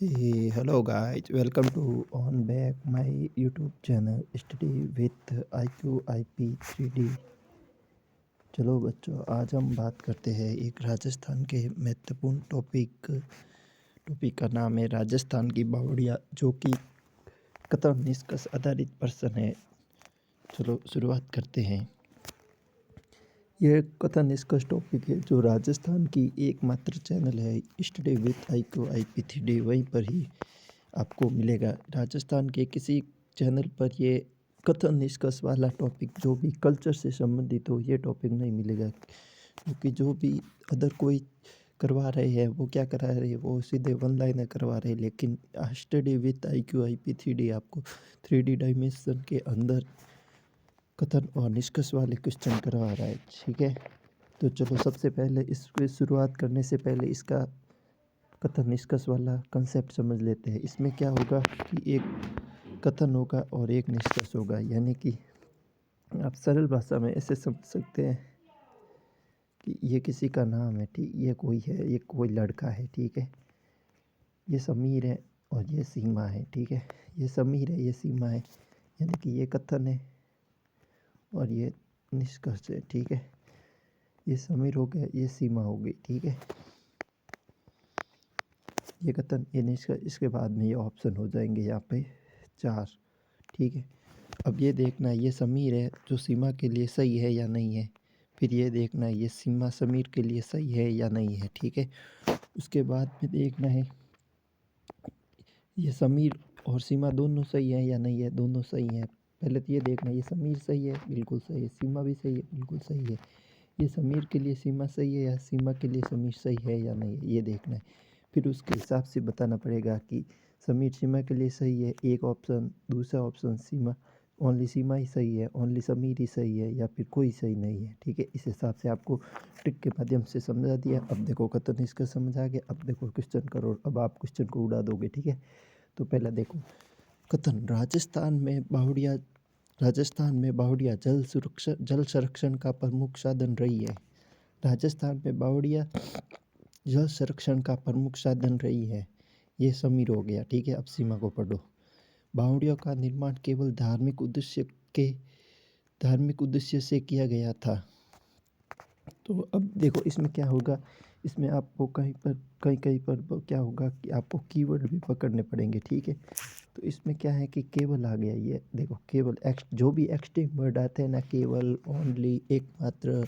Hey, hello guys, welcome to on back my YouTube channel Study with IQ IP 3D। चलो बच्चों, आज हम बात करते हैं एक राजस्थान के महत्वपूर्ण टॉपिक का नाम है राजस्थान की बावड़िया, जो कि कथन निष्कर्ष आधारित प्रश्न है। चलो शुरुआत करते हैं। यह कथन निष्कर्ष टॉपिक है जो राजस्थान की एकमात्र चैनल है study with IQ IP 3D, वहीं पर ही आपको मिलेगा। राजस्थान के किसी चैनल पर ये कथन निष्कर्ष वाला टॉपिक जो भी कल्चर से संबंधित हो, ये टॉपिक नहीं मिलेगा, क्योंकि जो भी अदर कोई करवा रहे हैं वो क्या करा रहे हैं, वो सीधे वन लाइनर करवा रहे हैं। लेकिन study with IQ IP 3D आपको 3D डायमेंशन के अंदर कथन और निष्कर्ष वाले क्वेश्चन करवा रहा है। ठीक है, तो चलो सबसे पहले इसकी शुरुआत करने से पहले इसका कथन निष्कर्ष वाला कंसेप्ट समझ लेते हैं। इसमें क्या होगा कि एक कथन होगा और एक निष्कर्ष होगा, यानी कि आप सरल भाषा में ऐसे समझ सकते हैं कि ये किसी का नाम है, ठीक, ये कोई है, ये कोई लड़का है, ठीक है, ये समीर है और ये सीमा है, ठीक है, ये समीर है, ये सीमा है, यानी कि ये कथन है और ये निष्कर्ष है, ठीक है। ये समीर हो गया, ये सीमा हो गई, ठीक है, ये कथन, ये निष्कर्ष। इसके बाद में ये ऑप्शन हो जाएंगे यहाँ पे 4, ठीक है। अब ये देखना है ये समीर है जो सीमा के लिए सही है या नहीं है, फिर ये देखना है ये सीमा समीर के लिए सही है या नहीं है, ठीक है। उसके बाद में देखना है ये समीर और सीमा दोनों सही है या नहीं है, दोनों सही है। पहले तो ये देखना है ये समीर सही है, बिल्कुल सही है, सीमा भी सही है, बिल्कुल सही है। ये समीर के लिए सीमा सही है या सीमा के लिए समीर सही है या नहीं है, ये देखना है। फिर उसके हिसाब से बताना पड़ेगा कि समीर सीमा के लिए सही है एक ऑप्शन, दूसरा ऑप्शन सीमा ओनली सीमा ही सही है, ओनली समीर ही सही है, या फिर कोई सही नहीं है, ठीक है। इस हिसाब से आपको ट्रिक के माध्यम से समझा दिया। अब देखो कथन इसका समझ आ गया, अब देखो क्वेश्चन करो, अब आप क्वेश्चन को उड़ा दोगे, ठीक है। तो पहला देखो कथन, राजस्थान में बावड़िया जल संरक्षण का प्रमुख साधन रही है। राजस्थान में बावड़िया जल संरक्षण का प्रमुख साधन रही है। ये समीर हो गया, ठीक है। अब सीमा को पढ़ो। बावड़ियों का निर्माण केवल धार्मिक उद्देश्य से किया गया था। तो अब देखो इसमें क्या होगा, इसमें आपको कहीं पर क्या होगा कि आपको कीवर्ड भी पकड़ने पड़ेंगे, ठीक है। तो इसमें क्या है कि केवल आ गया, ये देखो केवल जो भी एक्सट्रीम वर्ड आते हैं ना, केवल, ओनली, एकमात्र,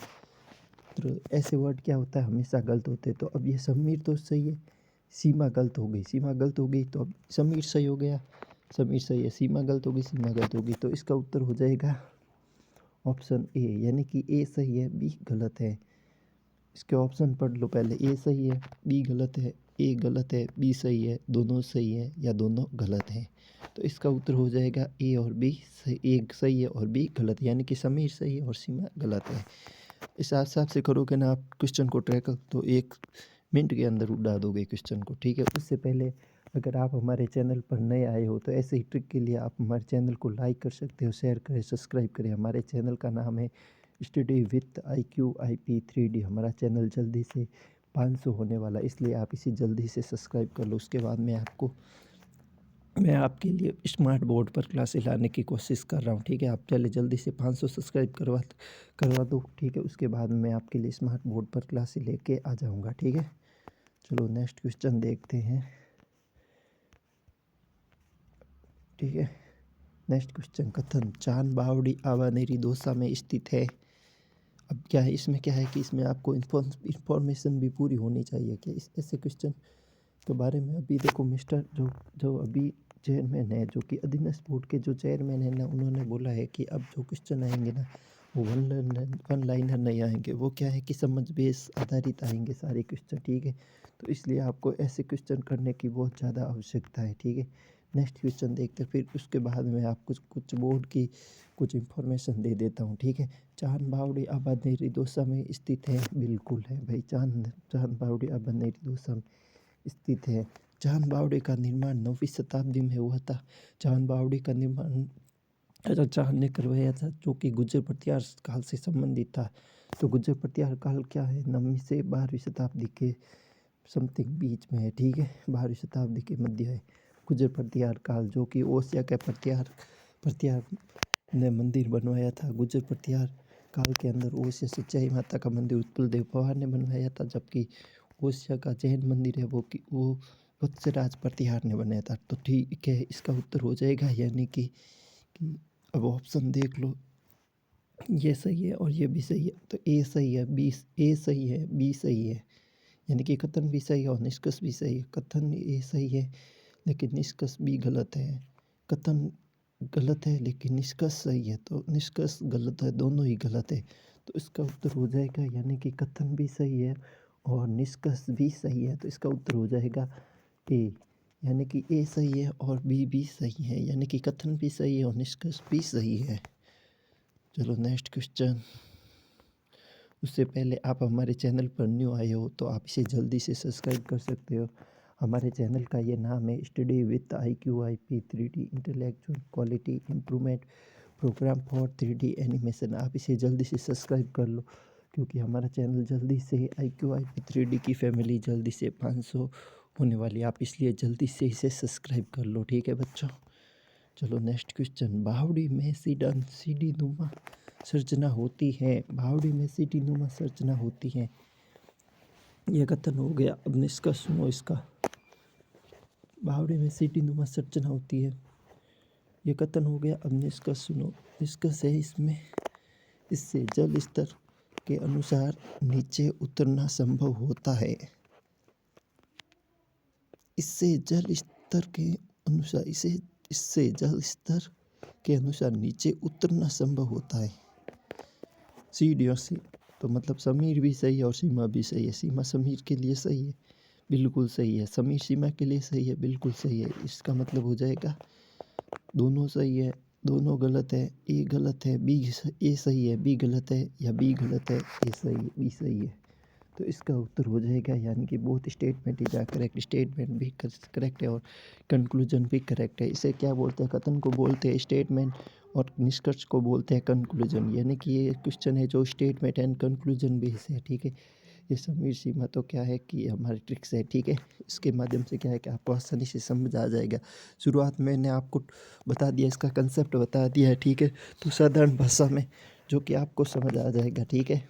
तो ऐसे वर्ड क्या होता है, हमेशा गलत होते हैं। तो अब ये समीर तो सही है, सीमा गलत हो गई, सीमा गलत हो गई, तो अब समीर सही हो गया, समीर सही है, सीमा गलत हो गई, सीमा गलत हो गई। तो इसका उत्तर हो जाएगा ऑप्शन ए, यानी कि ए सही है, बी गलत है। इसके ऑप्शन पढ़ लो पहले, ए सही है, बी गलत है, ए गलत है, बी सही है, दोनों सही है या दोनों गलत हैं। तो इसका उत्तर हो जाएगा ए और बी सही, एक सही है और बी गलत है, यानी कि समीर सही है और सीमा गलत है। इस हिसाब से करोगे ना आप क्वेश्चन को ट्रैक, तो 1 मिनट के अंदर उड़ा दोगे क्वेश्चन को, ठीक है। उससे पहले अगर आप हमारे चैनल पर नए आए हो तो ऐसे ही ट्रिक के लिए आप हमारे चैनल को लाइक कर सकते हो, शेयर करें, सब्सक्राइब करें। हमारे चैनल का नाम है study with IQ IP 3D। हमारा चैनल जल्दी से 500 होने वाला, इसलिए आप इसे जल्दी से सब्सक्राइब कर लो। उसके बाद मैं आपके लिए स्मार्ट बोर्ड पर क्लासेस लाने की कोशिश कर रहा हूँ, ठीक है। आप पहले जल्दी से 500 सब्सक्राइब करवा दो, ठीक है। उसके बाद मैं आपके लिए स्मार्ट बोर्ड पर क्लासेस लेके आ जाऊँगा, ठीक है। चलो नेक्स्ट क्वेश्चन देखते हैं, ठीक है। नेक्स्ट क्वेश्चन, कथन, चांद बावड़ी आवानेरी दौसा में स्थित है। अब क्या है, इसमें क्या है कि इसमें आपको इंफॉर्मेशन भी पूरी होनी चाहिए कि इस ऐसे क्वेश्चन के बारे में। अभी देखो मिस्टर जो जो अभी चेयरमैन है, जो कि अधीनस्थ बोर्ड के जो चेयरमैन है ना, उन्होंने बोला है कि अब जो क्वेश्चन आएंगे ना वो वन लाइनर नहीं आएंगे, वो क्या है कि समझ बेस आधारित आएंगे सारे क्वेश्चन, ठीक है। तो इसलिए आपको ऐसे क्वेश्चन करने की बहुत ज़्यादा आवश्यकता है, ठीक है। नेक्स्ट क्वेश्चन देखते हैं, फिर उसके बाद में आप कुछ बोर्ड की कुछ इंफॉर्मेशन दे देता हूँ, ठीक है। चांद बावड़ी आबानेरी दौसा में स्थित है, बिल्कुल है भाई, चांद बावड़ी आबानेरी दौसा में स्थित है। चांद बावड़ी का निर्माण 9वीं शताब्दी में हुआ था। चांद बावड़ी का निर्माण राजा चांद ने करवाया था, जो कि गुर्जर प्रत्यार काल से संबंधित था। तो गुर्जर प्रत्यार काल क्या है, 9वीं से 12वीं शताब्दी के समथिंग बीच में है, ठीक है। 12वीं शताब्दी के मध्य है। गुजर प्रतिहार काल, जो कि ओसिया के प्रतिहार ने मंदिर बनवाया था। गुजर प्रतिहार काल के अंदर ओसिया सच्चाई माता का मंदिर उत्पल देव पवार ने बनवाया था, जबकि ओसिया का जैन मंदिर है वो वत्सराज प्रतिहार ने बनाया था। तो ठीक है, इसका उत्तर हो जाएगा, यानी कि अब ऑप्शन देख लो, ये सही है और ये भी सही है। तो ए सही है, बी ए सही है, बी सही है, यानी कि कथन भी सही है और निष्कर्ष भी सही है। कथन ए सही है लेकिन निष्कर्ष भी गलत है। कथन गलत है लेकिन निष्कर्ष सही है, तो निष्कर्ष गलत है, दोनों ही गलत है। तो इसका उत्तर हो जाएगा, यानी कि कथन भी सही है और निष्कर्ष भी सही है। तो इसका उत्तर हो जाएगा ए, यानी कि ए सही है और बी भी सही है, यानी कि कथन भी सही है और निष्कर्ष भी सही है। चलो नेक्स्ट क्वेश्चन। उससे पहले आप हमारे चैनल पर न्यू आए हो तो आप इसे जल्दी से सब्सक्राइब कर सकते हो। हमारे चैनल का ये नाम है study with IQIP 3D intellectual quality improvement program for 3D animation. आप इसे जल्दी से सब्सक्राइब कर लो, क्योंकि हमारा चैनल जल्दी से IQIP 3D की फैमिली जल्दी से 500 होने वाली है। आप इसलिए जल्दी से इसे सब्सक्राइब कर लो, ठीक है बच्चों। चलो नेक्स्ट क्वेश्चन। बावड़ी में सीढ़ी नुमा संरचना होती है। बावड़ी में सीढ़ी नुमा संरचना होती है, यह कथन हो गया। अब निष्कर्ष सुनो इसका। बावड़ी में सीढ़ी नुमा संरचना होती है, यह कथन हो गया। अब निष्कर्ष सुनो। निष्कर्ष है इसमें, इससे जल स्तर के अनुसार नीचे उतरना संभव होता है। इससे जल स्तर के अनुसार इससे जल स्तर के अनुसार नीचे उतरना संभव होता है। सीढ़ियों से, तो मतलब समीर भी सही है और सीमा भी सही है। सीमा समीर के लिए सही है, बिल्कुल सही है। समीर सीमा के लिए सही है, बिल्कुल सही है। इसका मतलब हो जाएगा दोनों सही है, दोनों गलत है। ए गलत है, ए सही है, बी गलत है, या बी गलत है, ए सही है, बी सही है। तो इसका उत्तर हो जाएगा, यानी कि both statement is correct. Statement भी करेक्ट है और कंक्लूजन भी करेक्ट है। इसे क्या बोलते हैं? कथन को बोलते हैं स्टेटमेंट और निष्कर्ष को बोलते हैं कंक्लूजन। यानी कि ये क्वेश्चन है जो स्टेटमेंट एंड कंक्लूजन बेस है, ठीक है। ये समीर सीमा तो क्या है कि हमारी ट्रिक्स है, ठीक है। इसके माध्यम से क्या है कि आपको आसानी से समझ आ जाएगा। शुरुआत में मैंने आपको बता दिया, इसका कंसेप्ट बता दिया है, ठीक है। तो साधारण भाषा में जो कि आपको समझ आ जाएगा, ठीक है।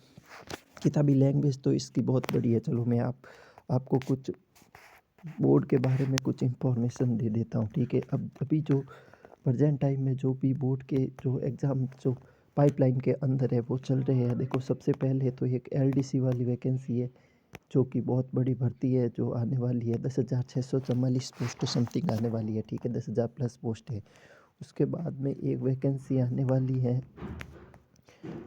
किताबी लैंग्वेज तो इसकी बहुत बड़ी है। चलो मैं आपको कुछ बोर्ड के बारे में कुछ इंफॉर्मेशन दे देता हूँ, ठीक है। अब अभी जो प्रेजेंट टाइम में जो भी बोर्ड के जो एग्ज़ाम जो पाइपलाइन के अंदर है वो चल रहे हैं। देखो, सबसे पहले तो एक LDC वाली वैकेंसी है, जो कि बहुत बड़ी भर्ती है, जो आने वाली है। 10,644 पोस्ट समथिंग आने वाली है, ठीक है। 10,000 प्लस पोस्ट है। उसके बाद में एक वैकेंसी आने वाली है,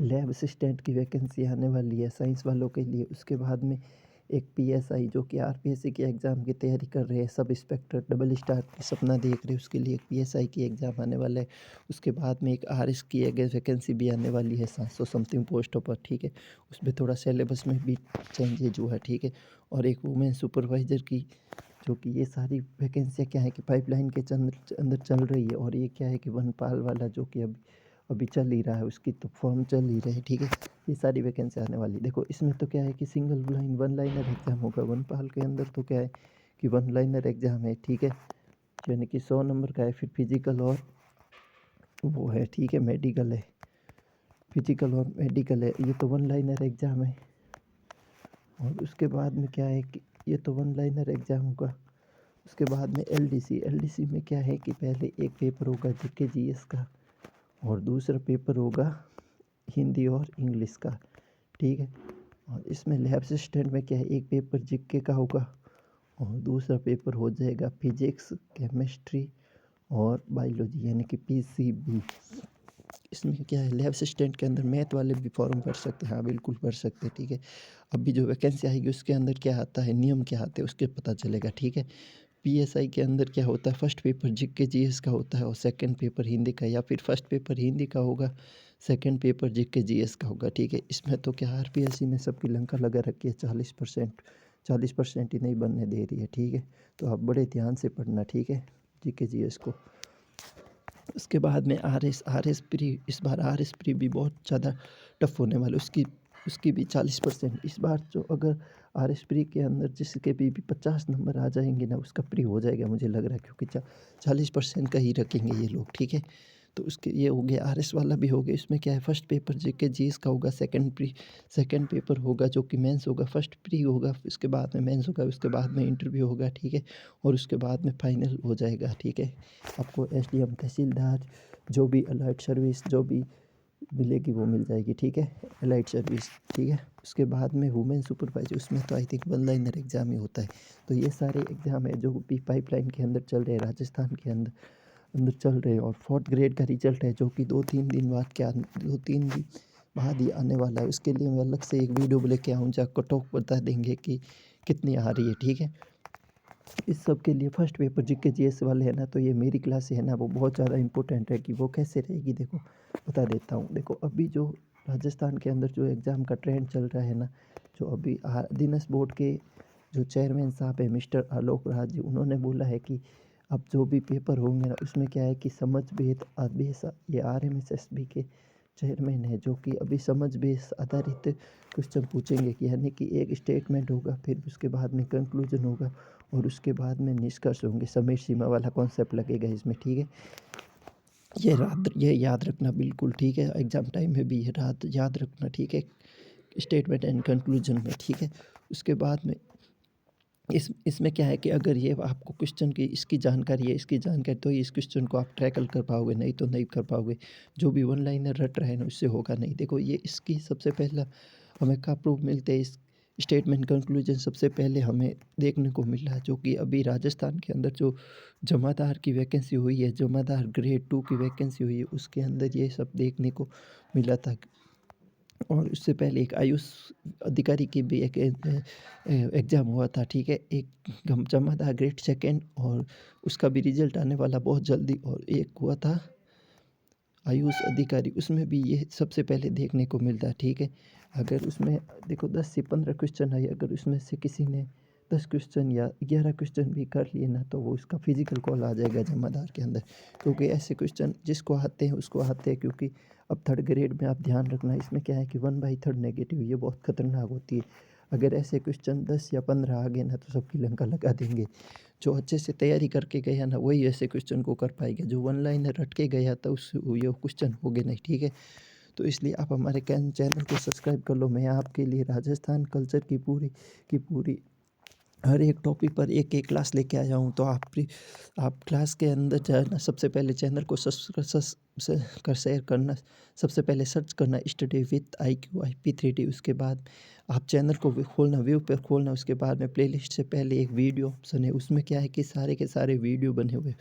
लैब असिस्टेंट की वैकेंसी आने वाली है साइंस वालों के लिए। उसके बाद में एक PSI जो कि RPSC की एग्ज़ाम की तैयारी कर रहे हैं, सब इंस्पेक्टर डबल स्टार की सपना देख रहे हैं, उसके लिए एक PSI की एग्ज़ाम आने वाला है। उसके बाद में एक RS की एक वैकेंसी भी आने वाली है 700 समथिंग पोस्टों पर, ठीक है। उसमें थोड़ा सिलेबस में भी चेंजेज हुआ है, ठीक है। और एक वुमेन सुपरवाइज़र की, जो कि ये सारी वैकेंसियाँ क्या है कि पाइपलाइन के अंदर चल रही है। और ये क्या है कि वनपाल वाला जो कि अभी चल ही रहा है, उसकी तो फॉर्म चल ही रहे हैं, ठीक है। ये सारी वैकेंसी आने वाली। देखो, इसमें तो क्या है कि वन लाइनर एग्ज़ाम होगा। वनपाल के अंदर तो क्या है कि वन लाइनर एग्ज़ाम है, ठीक है, यानी कि 100 नंबर का है। फिर फिजिकल और वो है, ठीक है, मेडिकल है। फिजिकल और मेडिकल है, ये तो वन लाइनर एग्ज़ाम है। और उसके बाद में क्या है कि ये तो वन लाइनर एग्ज़ाम होगा। उसके बाद में LDC में क्या है कि पहले एक पेपर होगा GK GS का, और दूसरा पेपर होगा हिंदी और इंग्लिश का, ठीक है। और इसमें लैब असिस्टेंट में क्या है, एक पेपर GK का होगा और दूसरा पेपर हो जाएगा फिजिक्स, केमिस्ट्री और बायोलॉजी, यानी कि PCB। इसमें क्या है, लैब असिस्टेंट के अंदर मैथ वाले भी फॉर्म भर सकते हैं। हाँ, बिल्कुल भर सकते हैं, ठीक है। अभी जो वैकेंसी आएगी उसके अंदर क्या आता है, नियम क्या आते हैं, उसके पता चलेगा, ठीक है। PSI के अंदर क्या होता है, फर्स्ट पेपर GK GS का होता है और सेकंड पेपर हिंदी का, या फिर फर्स्ट पेपर हिंदी का होगा, सेकंड पेपर GK GS का होगा, ठीक है। इसमें तो क्या RPSC ने सबकी लंका लगा रखी है, 40% ही नहीं बनने दे रही है, ठीक है। तो आप बड़े ध्यान से पढ़ना, ठीक है, GK GS को। उसके बाद में RS प्री, इस बार RS प्री भी बहुत ज़्यादा टफ होने वाला है। उसकी उसकी भी 40%। इस बार जो अगर RS प्री के अंदर जिसके भी 50 नंबर आ जाएंगे ना उसका प्री हो जाएगा मुझे लग रहा है, क्योंकि 40% का ही रखेंगे ये लोग, ठीक है। तो उसके ये हो गया, RS वाला भी हो गया। इसमें क्या है, फर्स्ट पेपर जीके जीएस का होगा, सेकंड पेपर होगा जो कि मेंस होगा, फर्स्ट प्री होगा, उसके बाद में मेंस होगा, उसके बाद में इंटरव्यू होगा, ठीक है। और उसके बाद में फाइनल हो जाएगा, ठीक है। आपको SDM तहसीलदार जो भी अलर्ट सर्विस जो भी मिलेगी वो मिल जाएगी, ठीक है, एलाइट सर्विस, ठीक है। उसके बाद में वुमेन सुपरवाइजर, उसमें तो I think one liner exam ही होता है। तो ये सारे एग्ज़ाम है जो भी पाइपलाइन के अंदर चल रहे हैं, राजस्थान के अंदर अंदर चल रहे हैं। और 4th ग्रेड का रिजल्ट है जो कि 2-3 दिन बाद, क्या 2-3 दिन बाद ही आने वाला है। उसके लिए मैं अलग से एक वीडियो लेके आऊँ जहाँ कट ऑफ बता देंगे कि कितनी आ रही है, ठीक है। इस सब के लिए फर्स्ट पेपर जीके जीएस वाले है ना, तो ये मेरी क्लास है ना, वो बहुत ज़्यादा इंपॉर्टेंट है कि वो कैसे रहेगी। देखो बता देता हूँ। देखो अभी जो राजस्थान के अंदर जो एग्ज़ाम का ट्रेंड चल रहा है ना, जो अभी दिनस बोर्ड के जो चेयरमैन साहब है मिस्टर आलोक राज जी, उन्होंने बोला है कि अब जो भी पेपर होंगे ना उसमें क्या है कि समझ भेद बेस, ये RMSSB के चेयरमैन है जो कि अभी समझ बेस आधारित क्वेश्चन पूछेंगे, कि यानी कि एक स्टेटमेंट होगा, फिर उसके बाद में कंक्लूजन होगा और उसके बाद में निष्कर्ष होंगे। समय सीमा वाला कॉन्सेप्ट लगेगा इसमें, ठीक है। ये याद रखना बिल्कुल, ठीक है। एग्ज़ाम टाइम में भी ये याद रखना, ठीक है, स्टेटमेंट एंड कंक्लूजन में, ठीक है। उसके बाद में इसमें क्या है कि अगर ये आपको क्वेश्चन की इसकी जानकारी है, इसकी जानकारी, तो इस क्वेश्चन को आप टैकल कर पाओगे, नहीं तो नहीं कर पाओगे। जो भी वन लाइनर रट रहा है ना उससे होगा नहीं। देखो ये इसकी सबसे पहला हमें क्या प्रूफ मिलते हैं, इस स्टेटमेंट कंक्लूजन सबसे पहले हमें देखने को मिला है, जो कि अभी राजस्थान के अंदर जो जमादार की वैकेंसी हुई है, जमादार ग्रेड 2 की वैकेंसी हुई है, उसके अंदर ये सब देखने को मिला था। और उससे पहले एक आयुष अधिकारी की भी एक एग्ज़ाम हुआ था, ठीक है। एक जमादार ग्रेड सेकंड, और उसका भी रिजल्ट आने वाला बहुत जल्दी। और एक हुआ था आयुष अधिकारी, उसमें भी ये सबसे पहले देखने को मिलता है, ठीक है। अगर उसमें देखो 10 से 15 क्वेश्चन है, अगर उसमें से किसी ने 10 क्वेश्चन या 11 क्वेश्चन भी कर लिए ना, तो वो उसका फिजिकल कॉल आ जाएगा जमादार के अंदर, क्योंकि ऐसे क्वेश्चन जिसको आते हैं उसको आते हैं। क्योंकि अब थर्ड ग्रेड में आप ध्यान रखना, इसमें क्या है कि 1/3 नेगेटिव, ये बहुत खतरनाक होती है। अगर ऐसे क्वेश्चन 10 या 15 आ गए ना तो सबकी लंका लगा देंगे। जो अच्छे से तैयारी करके गया ना वही ऐसे क्वेश्चन को कर पाएगा, जो वन लाइनर रट के गया था उस ये क्वेश्चन हो गए नहीं, ठीक है। तो इसलिए आप हमारे चैनल को सब्सक्राइब कर लो। मैं आपके लिए राजस्थान कल्चर की पूरी हर एक टॉपिक पर एक एक क्लास लेके आया हूँ। तो आप क्लास के अंदर जाना, सबसे पहले चैनल को शेयर करना, सबसे पहले सर्च करना study with IQ IP 3D। उसके बाद आप चैनल को भी खोलना, व्यू पे खोलना, उसके बाद में प्लेलिस्ट से पहले एक वीडियो ऑप्शन है, उसमें क्या है कि सारे के सारे वीडियो बने हुए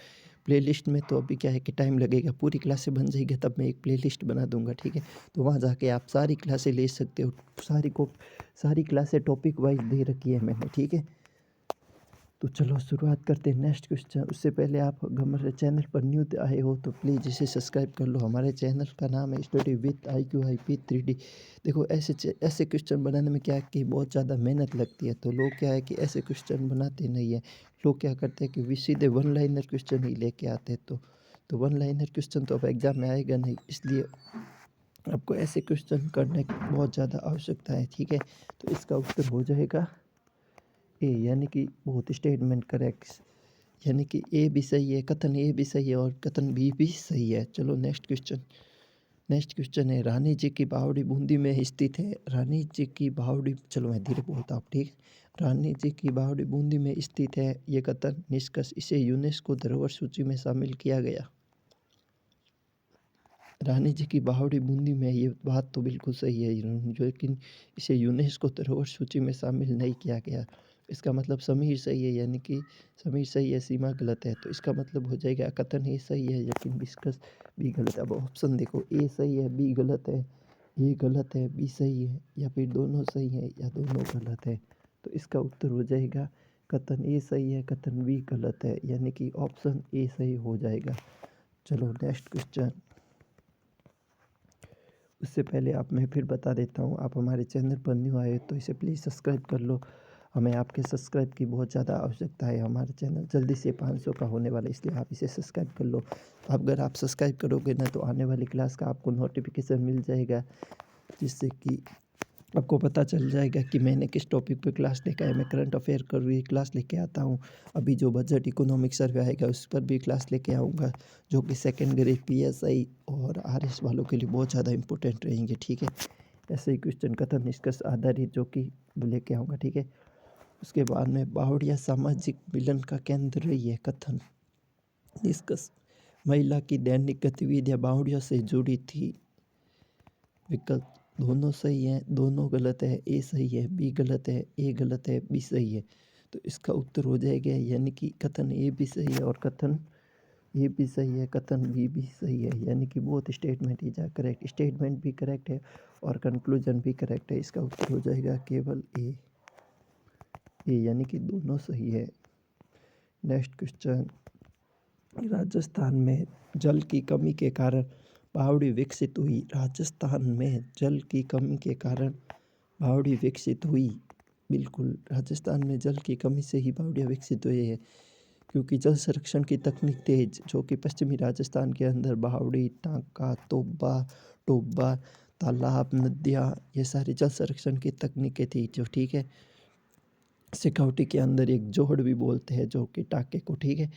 प्लेलिस्ट में। तो अभी क्या है कि टाइम लगेगा, पूरी क्लासें बन जाएगी तब मैं एक प्लेलिस्ट बना दूंगा, ठीक है। तो वहाँ जाके आप सारी क्लासें ले सकते हो, सारी क्लासें टॉपिक वाइज दे रखी है मैंने, ठीक है। तो चलो शुरुआत करते हैं नेक्स्ट क्वेश्चन। उससे पहले आप हमारे चैनल पर न्यू आए हो तो प्लीज़ इसे सब्सक्राइब कर लो। हमारे चैनल का नाम है study with IQ IP 3D। देखो ऐसे क्वेश्चन बनाने में क्या है कि बहुत ज़्यादा मेहनत लगती है, तो लोग क्या है कि ऐसे क्वेश्चन बनाते नहीं है। लोग क्या करते हैं कि सीधे वन लाइनर क्वेश्चन ही लेके आते हैं। तो वन लाइनर क्वेश्चन तो अब एग्ज़ाम में आएगा नहीं, इसलिए आपको ऐसे क्वेश्चन करने की बहुत ज़्यादा आवश्यकता है, ठीक है। तो इसका उत्तर हो जाएगा ए, यानी कि बहुत स्टेटमेंट करेक्ट, यानी कि ए भी सही है, कथन ए भी सही है और कथन बी भी सही है। चलो नेक्स्ट क्वेश्चन है, रानी जी की बावड़ी बूंदी में स्थित है। रानी जी की बावड़ी, चलो मैं धीरे बोलता हूँ, ठीक। रानी जी की बावड़ी बूंदी में स्थित है, ये कथन निष्कर्ष, इसे यूनेस्को धरोहर सूची में शामिल किया गया। रानी जी की बावड़ी बूंदी में, ये बात तो बिल्कुल सही है, लेकिन इसे यूनेस्को धरोहर सूची में शामिल नहीं किया गया। इसका मतलब समीर सही है, यानी कि समीर सही है, सीमा गलत है। तो इसका मतलब हो जाएगा कथन ए सही है लेकिन डिस्कस बी गलत है। अब ऑप्शन देखो, ए सही है, बी गलत है, ए गलत है, बी सही है, या फिर दोनों सही है या दोनों गलत है। तो इसका उत्तर हो जाएगा कथन ए सही है, कथन बी गलत है, यानी कि ऑप्शन ए सही हो जाएगा। चलो नेक्स्ट क्वेश्चन। उससे पहले आप मैं फिर बता देता हूँ, आप हमारे चैनल पर न्यू आए तो इसे प्लीज़ सब्सक्राइब कर लो। हमें आपके सब्सक्राइब की बहुत ज़्यादा आवश्यकता है। हमारा चैनल जल्दी से 500 का होने वाला है, इसलिए आप इसे सब्सक्राइब कर लो। अगर आप सब्सक्राइब करोगे ना तो आने वाली क्लास का आपको नोटिफिकेशन मिल जाएगा, जिससे कि आपको पता चल जाएगा कि मैंने किस टॉपिक पे क्लास लेकर है। मैं करंट अफेयर कर रही क्लास लेके आता हूँ। अभी जो बजट इकोनॉमिक सर्वे आएगा उस पर भी क्लास लेके आऊँगा, जो कि सेकंड ग्रेड पीएसआई और आरएस वालों के लिए बहुत ज़्यादा इंपॉर्टेंट रहेंगे, ठीक है। ऐसे ही क्वेश्चन कथन निष्कर्ष आधारित जो कि लेके आऊँगा, ठीक है। उसके बाद में बावड़िया सामाजिक मिलन का केंद्र रही है। कथन निष्कर्ष महिला की दैनिक गतिविधियाँ बावड़ियों से जुड़ी थी। विकल्प दोनों सही है, दोनों गलत है, ए सही है, बी गलत है, ए गलत है, बी सही है। तो इसका उत्तर हो जाएगा यानी कि कथन ए भी सही है और कथन ए भी सही है, कथन बी भी सही है। यानी कि both statement is correct. Statement भी करेक्ट है और कंक्लूजन भी करेक्ट है। इसका उत्तर हो जाएगा केवल ए यानी कि दोनों सही है। नेक्स्ट क्वेश्चन, राजस्थान में जल की कमी के कारण बावड़ी विकसित हुई। राजस्थान में जल की कमी के कारण बावड़ी विकसित हुई। बिल्कुल, राजस्थान में जल की कमी से ही बावड़ियाँ विकसित हुई है, क्योंकि जल संरक्षण की तकनीक तेज, जो कि पश्चिमी राजस्थान के अंदर बावड़ी, टांका, तोबा, टोबा, तालाब, नदियाँ, ये सारी जल संरक्षण की तकनीकें थी, जो ठीक है। सिखौटी के अंदर एक जोड़ भी बोलते हैं, जो कि टाके को, ठीक है।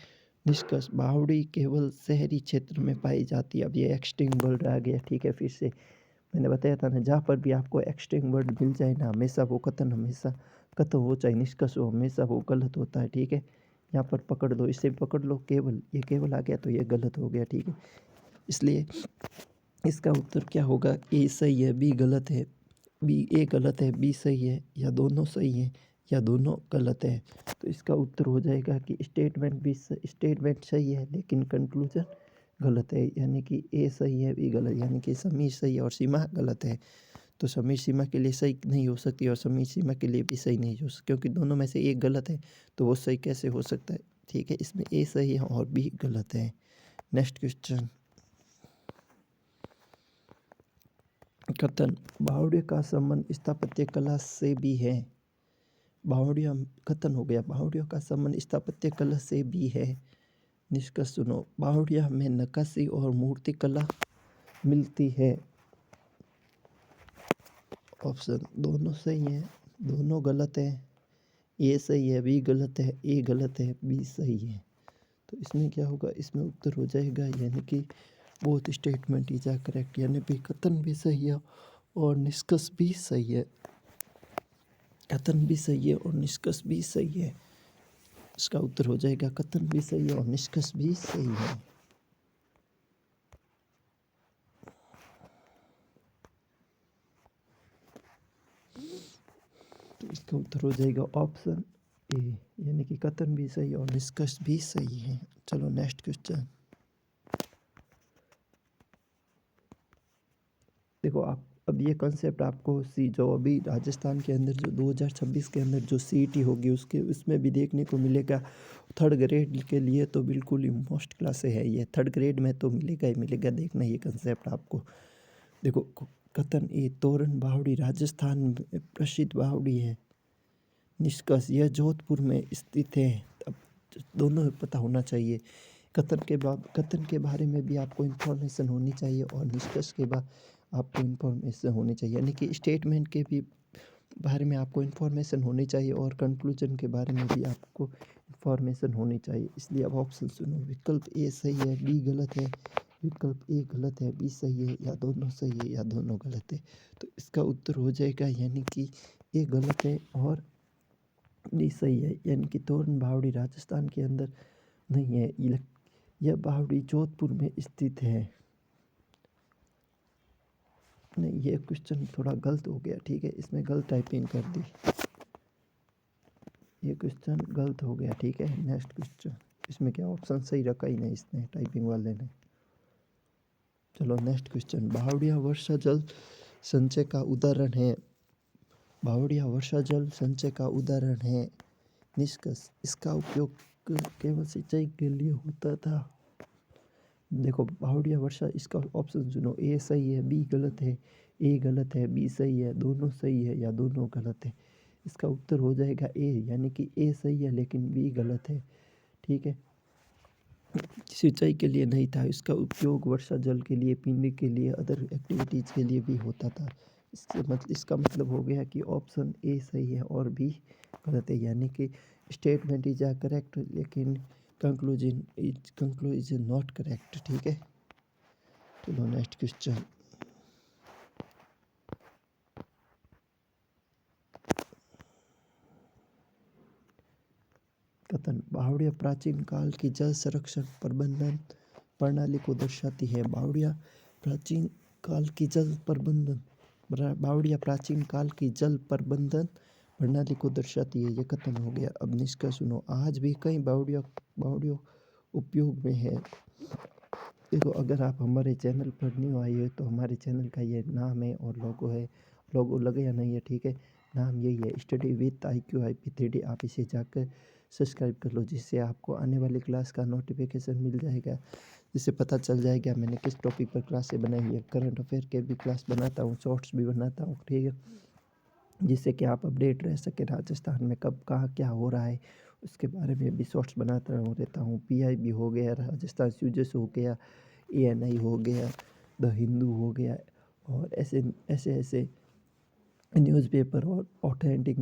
निष्कर्ष बावड़ी केवल शहरी क्षेत्र में पाई जाती है। अब ये एक्सटिंक्ट बर्ड आ गया, ठीक है। फिर से मैंने बताया था ना, जहाँ पर भी आपको एक्सटिंक्ट बर्ड मिल जाए ना, हमेशा वो कथन हमेशा कथन हो, चाहे निष्कर्ष हो, हमेशा वो गलत होता है, ठीक है। यहाँ पर पकड़ दो, इसे पकड़ लो, केवल ये केवल आ गया तो ये गलत हो गया, ठीक है। इसलिए इसका उत्तर क्या होगा, ए सही है, बी गलत है, बी ए गलत है, बी सही है, या दोनों सही है, या दोनों गलत है। तो इसका उत्तर हो जाएगा कि स्टेटमेंट सही है लेकिन कंक्लूजन गलत है। यानी कि ए सही है, बी गलत, यानी कि समीर सही है और सीमा गलत है। तो समीर सीमा के लिए सही नहीं हो सकती और समीर सीमा के लिए भी सही नहीं हो सकती, क्योंकि दोनों में से एक गलत है, तो वो सही कैसे हो सकता है, ठीक है। इसमें ए सही है और बी गलत है। नेक्स्ट क्वेश्चन, कथन बावड़ियों का संबंध स्थापत्य कला से भी है। बावड़ियों, कथन हो गया बावड़ियों का संबंध स्थापत्य कला से भी है। निष्कर्ष सुनो, बावड़िया में नक्काशी और मूर्ति कला मिलती है। ऑप्शन दोनों सही है, दोनों गलत है, ए सही है, बी गलत है, ए गलत है, बी सही है। तो इसमें क्या होगा, इसमें उत्तर हो जाएगा यानी कि बोथ स्टेटमेंट इज करेक्ट, यानी भी कथन भी सही है और निष्कर्ष भी सही है। कथन भी सही है और निष्कर्ष भी सही है। इसका उत्तर हो जाएगा कथन भी सही है और निष्कर्ष भी सही है। तो इसका उत्तर हो जाएगा ऑप्शन ए, यानी कि कथन भी सही और निष्कर्ष भी सही है। चलो नेक्स्ट क्वेश्चन, देखो आप अब ये कॉन्सेप्ट आपको जो अभी राजस्थान के अंदर जो 2026 के अंदर जो सीईटी होगी उसके उसमें भी देखने को मिलेगा। थर्ड ग्रेड के लिए तो बिल्कुल ही मोस्ट क्लास है ये, थर्ड ग्रेड में तो मिलेगा ही मिलेगा, देखना ये कंसेप्ट आपको। देखो कथन ए, तोरण बावड़ी राजस्थान में प्रसिद्ध बावड़ी है। निष्कर्ष यह जोधपुर में स्थित है। अब दोनों पता होना चाहिए। कथन के बारे में भी आपको इन्फॉर्मेशन होनी चाहिए और निष्कर्ष के बाद आपको इन्फॉर्मेशन होनी चाहिए, यानी कि स्टेटमेंट के भी बारे में आपको इन्फॉर्मेशन होनी चाहिए और कंक्लूजन के बारे में भी आपको इन्फॉर्मेशन होनी चाहिए। इसलिए अब ऑप्शन सुनो, विकल्प ए सही है, बी गलत है, विकल्प ए गलत है, बी सही है, या दोनों सही है, या दोनों गलत है। तो इसका उत्तर हो जाएगा यानी कि ए गलत है और बी सही है, यानी कि तोरण बावड़ी राजस्थान के अंदर नहीं है, यह बावड़ी जोधपुर में स्थित है। नहीं, ये क्वेश्चन थोड़ा गलत हो गया, ठीक है, इसमें गलत टाइपिंग कर दी, ये क्वेश्चन गलत हो गया, ठीक है। नेक्स्ट क्वेश्चन, इसमें क्या ऑप्शन सही रखा ही नहीं इसने, टाइपिंग वाले ने। चलो नेक्स्ट क्वेश्चन, बावड़िया वर्षा जल संचय का उदाहरण है। बावड़िया वर्षा जल संचय का उदाहरण है। निष्कर्ष इसका उपयोग केवल सिंचाई के लिए होता था। देखो बावड़िया वर्षा, इसका ऑप्शन सुनो, ए सही है, बी गलत है, ए गलत है, बी सही है, दोनों सही है, या दोनों गलत है। इसका उत्तर हो जाएगा ए, यानी कि ए सही है लेकिन बी गलत है, ठीक है। सिंचाई के लिए नहीं था, इसका उपयोग वर्षा जल के लिए, पीने के लिए, अदर एक्टिविटीज़ के लिए भी होता था। इसका मतलब हो गया कि ऑप्शन ए सही है और बी गलत है, यानी कि स्टेटमेंट इज आ करेक्ट लेकिन कंक्लूजन नॉट करेक्ट। ठीक है, चलो नेक्स्ट क्वेश्चन। कथन बावड़िया प्राचीन काल की जल संरक्षण प्रबंधन प्रणाली को दर्शाती है। बावड़िया प्राचीन काल की जल प्रबंधन बावड़िया प्राचीन काल की जल प्रबंधन प्रणाली को दर्शाती है। ये कथन हो गया। अब निष्कर्ष सुनो। आज भी कई बावड़ियों उपयोग में है। देखो, अगर आप हमारे चैनल पर न्यू आए हो तो हमारे चैनल का ये नाम है और लोगो है। लोगो लगे या नहीं है, ठीक है, नाम यही है, study with IQ IP 3D। आप इसे जाकर सब्सक्राइब कर लो, जिससे आपको आने वाली क्लास का नोटिफिकेशन मिल जाएगा, जिससे पता चल जाएगा मैंने किस टॉपिक पर क्लासें बनाई है। करंट अफेयर के भी क्लास बनाता हूँ, शॉर्ट्स भी बनाता हूँ, ठीक है, जिससे कि आप अपडेट रह सके राजस्थान में कब कहाँ क्या हो रहा है उसके बारे में भी शॉर्ट्स बनाता रहता हूँ। PIB हो गया, राजस्थान यूजेस हो गया, ANI हो गया, द हिंदू हो गया, और ऐसे ऐसे ऐसे न्यूज़पेपर और ऑथेंटिक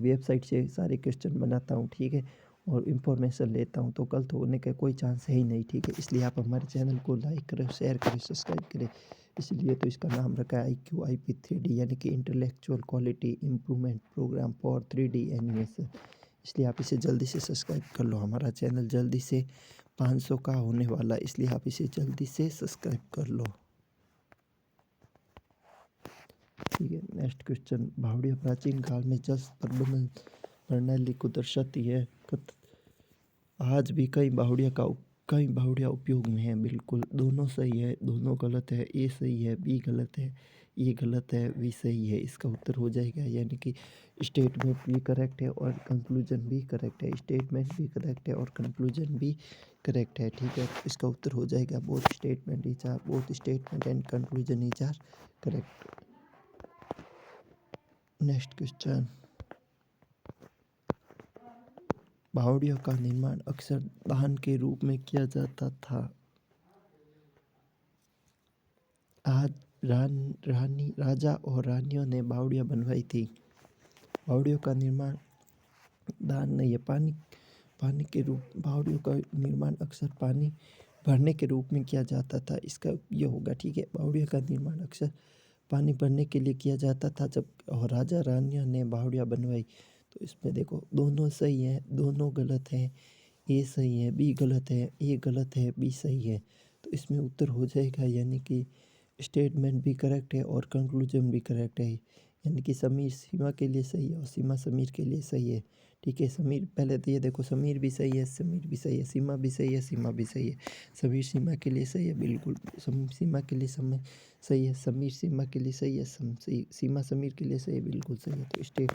वेबसाइट से सारे क्वेश्चन बनाता हूँ, ठीक है, और इन्फॉर्मेशन लेता हूँ, तो गलत होने का कोई चांस है ही नहीं, ठीक है। इसलिए आप हमारे चैनल को लाइक करें, शेयर करें, सब्सक्राइब करें। इसलिए तो इसका नाम रखा है IQ IP 3D, यानी कि intellectual quality improvement program for 3D animation. इसलिए आप इसे जल्दी से सब्सक्राइब कर लो। हमारा चैनल जल्दी से 500 का होने वाला है, इसलिए आप इसे जल्दी से सब्सक्राइब कर लो, ठीक है। Next question. बावड़िया प्राचीन काल में जल प्रबंधन प्रणाली को दर्शाती है। आज भी कई बावड़िया उपयोग में है। बिल्कुल दोनों सही है, दोनों गलत है। ए सही है, बी गलत है, ये गलत है, बी सही है। इसका उत्तर हो जाएगा, यानी कि स्टेटमेंट भी करेक्ट है और कंक्लूजन भी करेक्ट है। स्टेटमेंट भी करेक्ट है और कंक्लूजन भी करेक्ट है, ठीक है। इसका उत्तर हो जाएगा both statement and conclusion is are correct. Next question. बावड़ियों का निर्माण अक्सर दान के रूप में किया जाता था। आज राजा और रानियों ने बावड़ियाँ बनवाई थी। बावड़ियों का निर्माण दान नहीं है, पानी के रूप बावड़ियों का निर्माण अक्सर पानी भरने के रूप में किया जाता था। इसका ये होगा, ठीक है। बावड़ियों का निर्माण अक्सर पानी भरने के लिए किया जाता था जब और राजा रानियों ने बावड़ियाँ बनवाई। तो इसमें देखो दोनों सही है, दोनों गलत हैं। ए सही है, बी गलत है, ए गलत है, बी सही है। तो इसमें उत्तर हो जाएगा, यानी कि स्टेटमेंट भी करेक्ट है और कंक्लूजन भी करेक्ट है। यानी कि समीर सीमा के लिए सही है और सीमा समीर के लिए सही है, ठीक है। समीर पहले तो ये देखो, समीर भी सही है, समीर भी सही है, सीमा भी सही है, सीमा भी सही है। समीर सीमा के लिए सही है, बिल्कुल सीमा के लिए समय सही है। समीर सीमा के लिए सही है, सीमा समीर के लिए सही है, बिल्कुल सही है। तो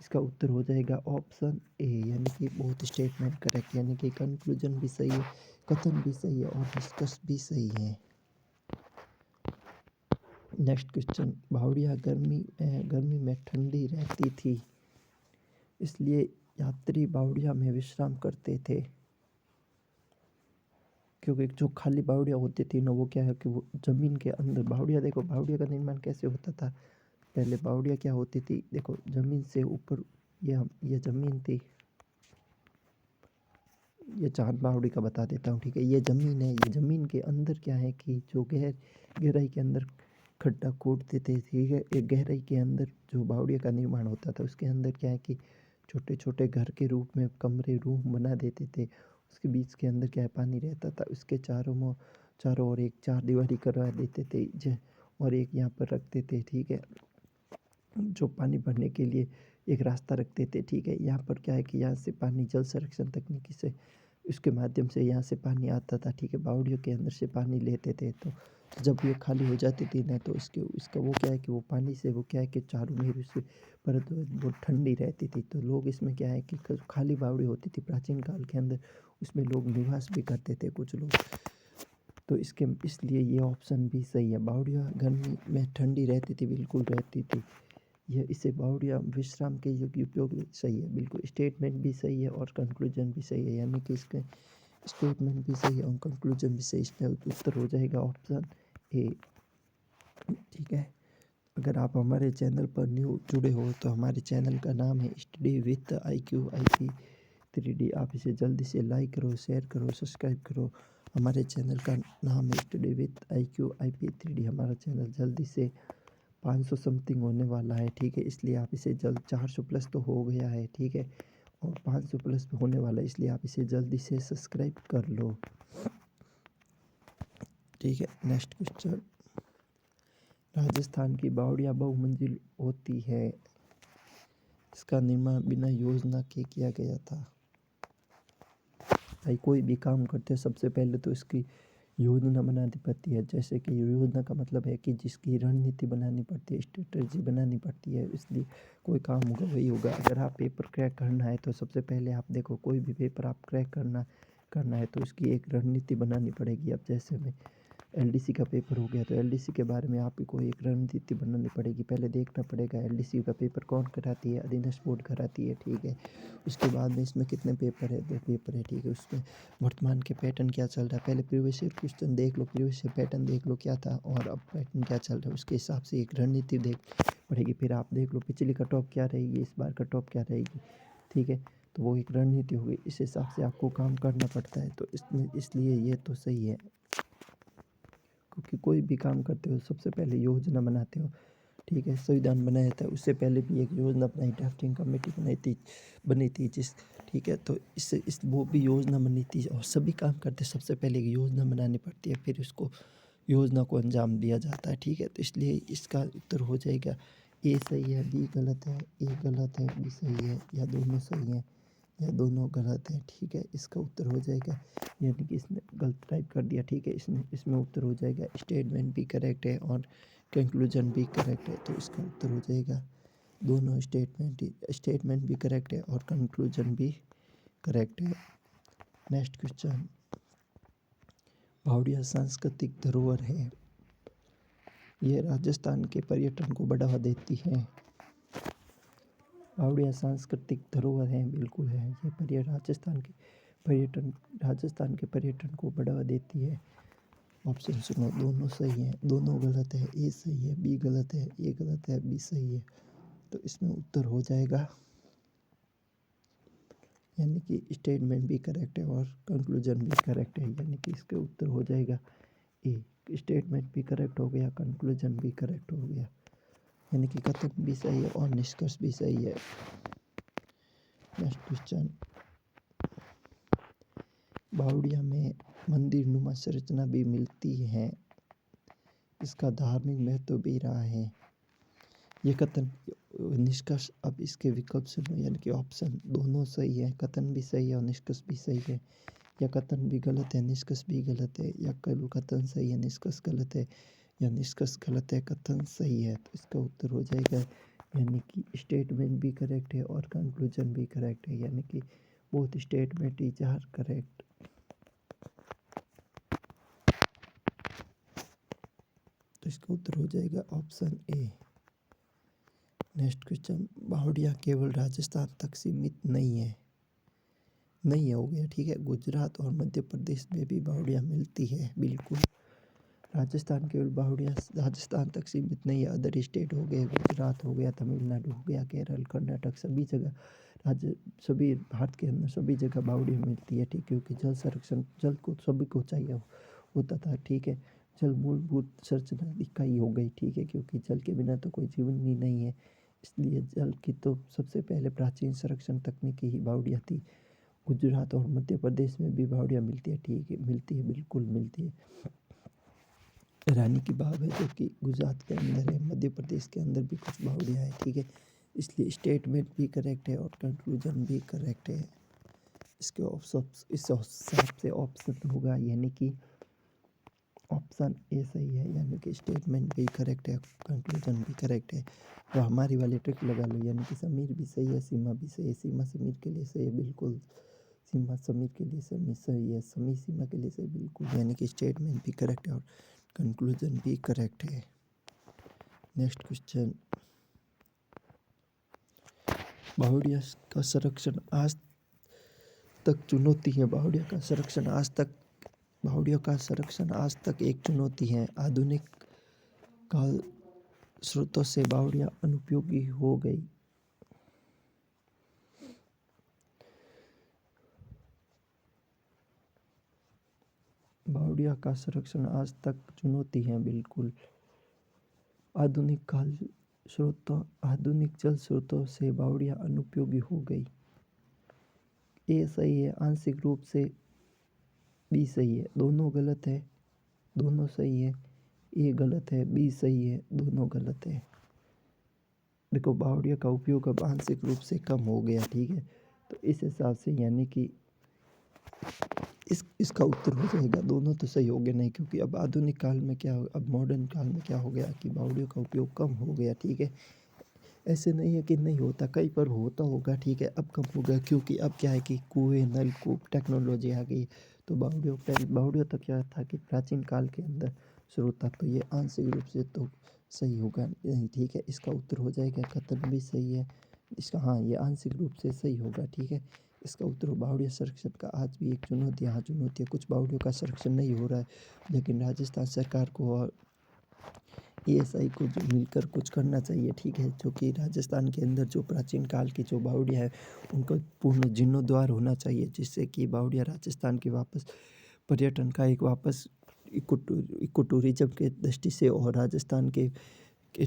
इसका उत्तर हो जाएगा ऑप्शन ए, यानी कि बोथ स्टेटमेंट करेक्ट, यानी कि कंक्लूजन भी सही है, कथन भी सही है और निष्कर्ष भी सही है। Next question. बावड़िया गर्मी में ठंडी रहती थी, इसलिए यात्री बावड़िया में विश्राम करते थे। क्योंकि जो खाली बावड़िया होती थी ना, वो क्या है कि वो ज़मीन के अंदर बावड़िया, देखो बावड़िया का निर्माण कैसे होता था। पहले बावड़िया क्या होती थी, देखो ज़मीन से ऊपर ये ज़मीन थी। ये चांद बावड़ी का बता देता हूँ, ठीक है। ये ज़मीन है, ये ज़मीन के अंदर क्या है कि जो गहराई के अंदर खड्डा खोदते थे, ठीक है। एक गहराई के अंदर जो बावड़िया का निर्माण होता था, उसके अंदर क्या है कि छोटे छोटे घर के रूप में कमरे रूम बना देते थे। उसके बीच के अंदर क्या है, पानी रहता था। उसके चारों ओर एक चार दीवारी करवा देते थे और एक यहाँ पर रखते थे, ठीक है, जो पानी भरने के लिए एक रास्ता रखते थे, ठीक है। यहाँ पर क्या है कि यहाँ से पानी जल संरक्षण तकनीकी से उसके माध्यम से यहाँ से पानी आता था, ठीक है। बावड़ियों के अंदर से पानी लेते थे, तो जब ये खाली हो जाती थी ना, तो इसका वो क्या है कि वो पानी से वो क्या है कि चारों मेर से परत वो ठंडी रहती थी। तो लोग इसमें क्या है कि खाली बावड़ी होती थी प्राचीन काल के अंदर, उसमें लोग निवास भी करते थे कुछ लोग। तो इसलिए ये ऑप्शन भी सही है। बावड़िया गर्मी में ठंडी रहती थी, बिल्कुल रहती थी। यह इसे बावड़िया विश्राम के योग्य उपयोग सही है, बिल्कुल। स्टेटमेंट भी सही है और कंक्लूजन भी सही है, यानी कि इसके स्टेटमेंट भी सही है और कंक्लूजन भी सही। इसका उत्तर हो जाएगा ऑप्शन ए, ठीक है। अगर आप हमारे चैनल पर न्यू जुड़े हो तो हमारे चैनल का नाम है स्टडी विथ IQIP 3D। आप इसे जल्दी से लाइक करो, शेयर करो, सब्सक्राइब करो। हमारे चैनल का नाम है स्टडी विथ IQIP 3D। हमारा चैनल जल्दी से 500 समथिंग होने वाला है, ठीक है। इसलिए आप इसे जल्द 400 प्लस तो हो गया है, ठीक है, और 500 प्लस होने वाला है, इसलिए आप इसे जल्दी से सब्सक्राइब कर लो, ठीक है। नेक्स्ट क्वेश्चन, राजस्थान की बावड़ियाँ बहुमंजिल होती है, इसका निर्माण बिना योजना के किया गया था। भाई कोई भी काम करते हैं सबसे पहले तो इसकी योजना बनानी पड़ती है। जैसे कि योजना का मतलब है कि जिसकी रणनीति बनानी पड़ती है, स्ट्रेटजी बनानी पड़ती है, इसलिए कोई काम होगा वही होगा। अगर आप पेपर क्रैक करना है तो सबसे पहले आप देखो, कोई भी पेपर आप क्रैक करना है तो उसकी एक रणनीति बनानी पड़ेगी। अब जैसे मैं LDC का पेपर हो गया तो LDC के बारे में आपको एक रणनीति बनानी पड़ेगी। पहले देखना पड़ेगा LDC का पेपर कौन कराती है, अधीनस्थ बोर्ड कराती है, ठीक है। उसके बाद में इसमें कितने पेपर है, 2 पेपर है, ठीक है। उसमें वर्तमान के पैटर्न क्या चल रहा है, पहले प्रीवियस ईयर क्वेश्चन देख लो, प्रीवियस ईयर पैटर्न देख लो क्या था, और अब पैटर्न क्या चल रहा है, उसके हिसाब से एक रणनीति देख पड़ेगी। फिर आप देख लो पिछली कट ऑफ क्या रहेगी, इस बार कट ऑफ क्या रहेगी, ठीक है। तो वो एक रणनीति होगी, इस हिसाब से आपको काम करना पड़ता है। तो इसमें इसलिए ये तो सही है, क्योंकि कोई भी काम करते हो सबसे पहले योजना बनाते हो, ठीक है। संविधान बनाया था उससे पहले भी एक योजना बनाई, ड्राफ्टिंग कमेटी बनी थी जिस, ठीक है। तो इससे वो भी योजना बनी थी, और सभी काम करते सबसे पहले एक योजना बनानी पड़ती है, फिर उसको योजना को अंजाम दिया जाता है, ठीक है। तो इसलिए इसका उत्तर हो जाएगा ए सही है, बी गलत है, ए गलत है, बी सही है, या दोनों सही हैं, या दोनों गलत है, ठीक है। इसका उत्तर हो जाएगा, यानी कि इसने गलत टाइप कर दिया, ठीक है। इसमें उत्तर हो जाएगा स्टेटमेंट भी करेक्ट है और कंक्लूजन भी करेक्ट है। तो इसका उत्तर हो जाएगा दोनों स्टेटमेंट भी करेक्ट है और कंक्लूजन भी करेक्ट है। नेक्स्ट क्वेश्चन, भावड़िया सांस्कृतिक धरोहर है, यह राजस्थान के पर्यटन को बढ़ावा देती है। भावड़िया सांस्कृतिक धरोहर है, बिल्कुल है। ये राजस्थान के पर्यटन को बढ़ावा देती है। ऑप्शन सुनो, दोनों सही है, दोनों गलत है, ए सही है, बी गलत है, ए गलत है, बी सही है। तो इसमें उत्तर हो जाएगा, यानी कि स्टेटमेंट भी करेक्ट है और कंक्लूजन भी करेक्ट है, यानी कि इसका उत्तर हो जाएगा ए। स्टेटमेंट भी करेक्ट हो गया, कंक्लूजन भी करेक्ट हो गया, यानी कि कथन भी सही है और निष्कर्ष भी सही है। नेक्स्ट क्वेश्चन, बावड़िया में मंदिर नुमा संरचना भी मिलती है, इसका धार्मिक महत्व भी रहा है। ये कथन निष्कर्ष, अब इसके विकल्प सुनो, यानी कि ऑप्शन दोनों सही है, कथन भी सही है और निष्कर्ष भी सही है, या कथन भी गलत है, निष्कर्ष भी गलत है, या कथन सही है, निष्कर्ष गलत है, या निष्कर्ष गलत है, कथन सही है। तो इसका उत्तर हो जाएगा, यानी कि स्टेटमेंट भी करेक्ट है और कंक्लूजन भी करेक्ट है, यानी कि both statement is are correct. तो इसका उत्तर हो जाएगा ऑप्शन ए। नेक्स्ट क्वेश्चन, बावड़िया केवल राजस्थान तक सीमित नहीं हो गया, ठीक है। गुजरात और मध्य प्रदेश में भी बावड़िया मिलती है, बिल्कुल। राजस्थान केवल बावड़िया राजस्थान तक सीमित नहीं है, अदर स्टेट हो गए, गुजरात हो गया, तमिलनाडु हो गया, केरल, कर्नाटक, सभी जगह सभी भारत के अंदर सभी जगह बावड़िया मिलती है, ठीक। क्योंकि जल संरक्षण, जल को सभी को चाहिए होता था, ठीक है। जल मूलभूत संरचना इकाई हो गई, ठीक है, क्योंकि जल के बिना तो कोई जीवन ही नहीं है, इसलिए जल की तो सबसे पहले प्राचीन संरक्षण तकनीकी ही बावड़िया थी। गुजरात और मध्य प्रदेश में भी बावड़िया मिलती है, ठीक है, मिलती है, बिल्कुल मिलती है। रानी की बाग है जो कि गुजरात के अंदर है, मध्य प्रदेश के अंदर भी कुछ बावड़िया है, ठीक है। इसलिए स्टेटमेंट भी करेक्ट है और कंक्लूजन भी करेक्ट है। इसके इस हिसाब से ऑप्शन होगा, यानी कि ऑप्शन ए सही है, यानी कि स्टेटमेंट भी करेक्ट है, कंक्लूजन भी करेक्ट है। तो हमारी वाली ट्रिक लगा लो, यानी कि समीर भी सही है, सीमा भी सही है, सीमा समीर के लिए सही है, बिल्कुल। सीमा समीर के लिए सही है, समीर सीमा के लिए सही, बिल्कुल, यानी कि स्टेटमेंट भी करेक्ट है और कंक्लूजन भी करेक्ट है। नेक्स्ट क्वेश्चन, बावड़िया का संरक्षण आज तक चुनौती है, बावड़िया का संरक्षण आज तक एक चुनौती है। आधुनिक काल स्रोतों से बावड़ियां अनुपयोगी हो गई। बावड़िया का संरक्षण आज तक चुनौती है। बिल्कुल। आधुनिक जल स्रोतों से बावड़ियां अनुपयोगी हो गई। ए सही है, आंशिक रूप से बी सही है, दोनों गलत है, दोनों सही है। ए गलत है, बी सही है, दोनों गलत है। देखो बावड़िया का उपयोग अब आंशिक रूप से कम हो गया, ठीक है। तो इस हिसाब से यानी कि इसका उत्तर हो जाएगा, दोनों तो सही हो गए नहीं, क्योंकि अब आधुनिक काल में क्या हो, अब मॉडर्न काल में क्या हो गया कि बावड़ियों का उपयोग कम हो गया, ठीक है। ऐसे नहीं है कि नहीं होता, कहीं पर होता होगा, ठीक है, अब कम हो गया क्योंकि अब क्या है कि कुएं, नलकूप, टेक्नोलॉजी आ गई। तो बावड़ियों तक क्या था कि प्राचीन काल के अंदर स्रोत था। तो ये आंशिक रूप से तो सही होगा नहीं, ठीक है। इसका उत्तर हो जाएगा, कथन भी सही है इसका, हाँ ये आंशिक रूप से सही होगा, ठीक है। इसका उत्तर बावड़िया संरक्षण का आज भी एक चुनौती, हाँ चुनौती है। कुछ बावड़ियों का संरक्षण नहीं हो रहा है, लेकिन राजस्थान सरकार को और ESI को जो मिलकर कुछ करना चाहिए, ठीक है। जो कि राजस्थान के अंदर जो प्राचीन काल की जो बावड़ियाँ है उनको पूर्ण जीर्णोद्धार होना चाहिए, जिससे कि बावड़ियाँ राजस्थान की वापस पर्यटन का एक वापस इको टूरिज्म के दृष्टि से और राजस्थान के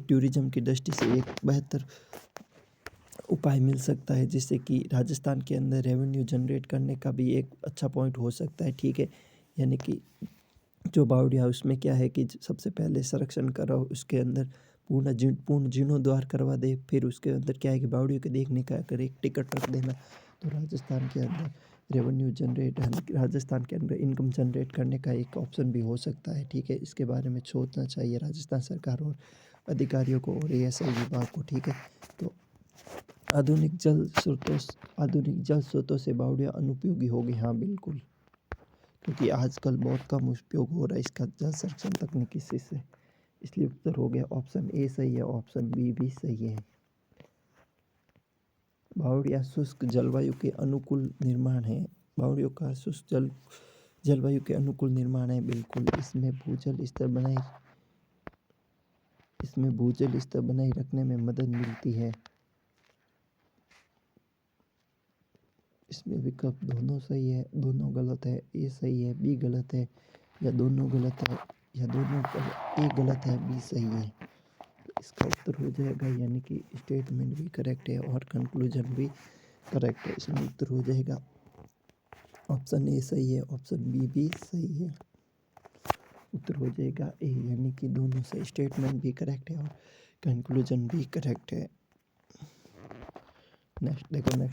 टूरिज्म की दृष्टि से एक बेहतर उपाय मिल सकता है, जिससे कि राजस्थान के अंदर रेवेन्यू जनरेट करने का भी एक अच्छा पॉइंट हो सकता है, ठीक है। यानी कि जो बावड़िया है उसमें क्या है कि सबसे पहले संरक्षण कराओ, उसके अंदर पूर्ण जीर्णोद्धार करवा दे, फिर उसके अंदर क्या है कि बावड़ियों के देखने का अगर एक टिकट रख देना, तो राजस्थान के अंदर रेवेन्यू जनरेट, राजस्थान के अंदर इनकम जनरेट करने का एक ऑप्शन भी हो सकता है, ठीक है। इसके बारे में सोचना चाहिए राजस्थान सरकार और अधिकारियों को और ESI विभाग को, ठीक है। तो आधुनिक जल स्रोतों से बावड़ियां अनुपयोगी होगी, हाँ बिल्कुल, क्योंकि आजकल बहुत कम उपयोग हो रहा है इसका जल संरक्षण तकनीकी से, इसलिए उत्तर हो गया ऑप्शन ए सही है, ऑप्शन बी भी सही है। बावड़िया शुष्क जलवायु के अनुकूल निर्माण है। बावड़ियों का शुष्क जलवायु के अनुकूल निर्माण है, बिल्कुल। इसमें भूजल स्तर बनाए रखने में मदद मिलती है। इसमें विकल्प दोनों सही है, दोनों गलत है, ए सही है, बी गलत है, या दोनों गलत है, या दोनों ए गलत है, बी सही है। इसका उत्तर हो जाएगा, यानी कि स्टेटमेंट भी करेक्ट है और कंक्लूजन भी करेक्ट है। इसमें उत्तर हो जाएगा ऑप्शन ए सही है, ऑप्शन बी भी सही है। उत्तर हो जाएगा ए, यानी कि दोनों सही, स्टेटमेंट भी करेक्ट है और कंक्लूजन भी करेक्ट है। नेक्स्ट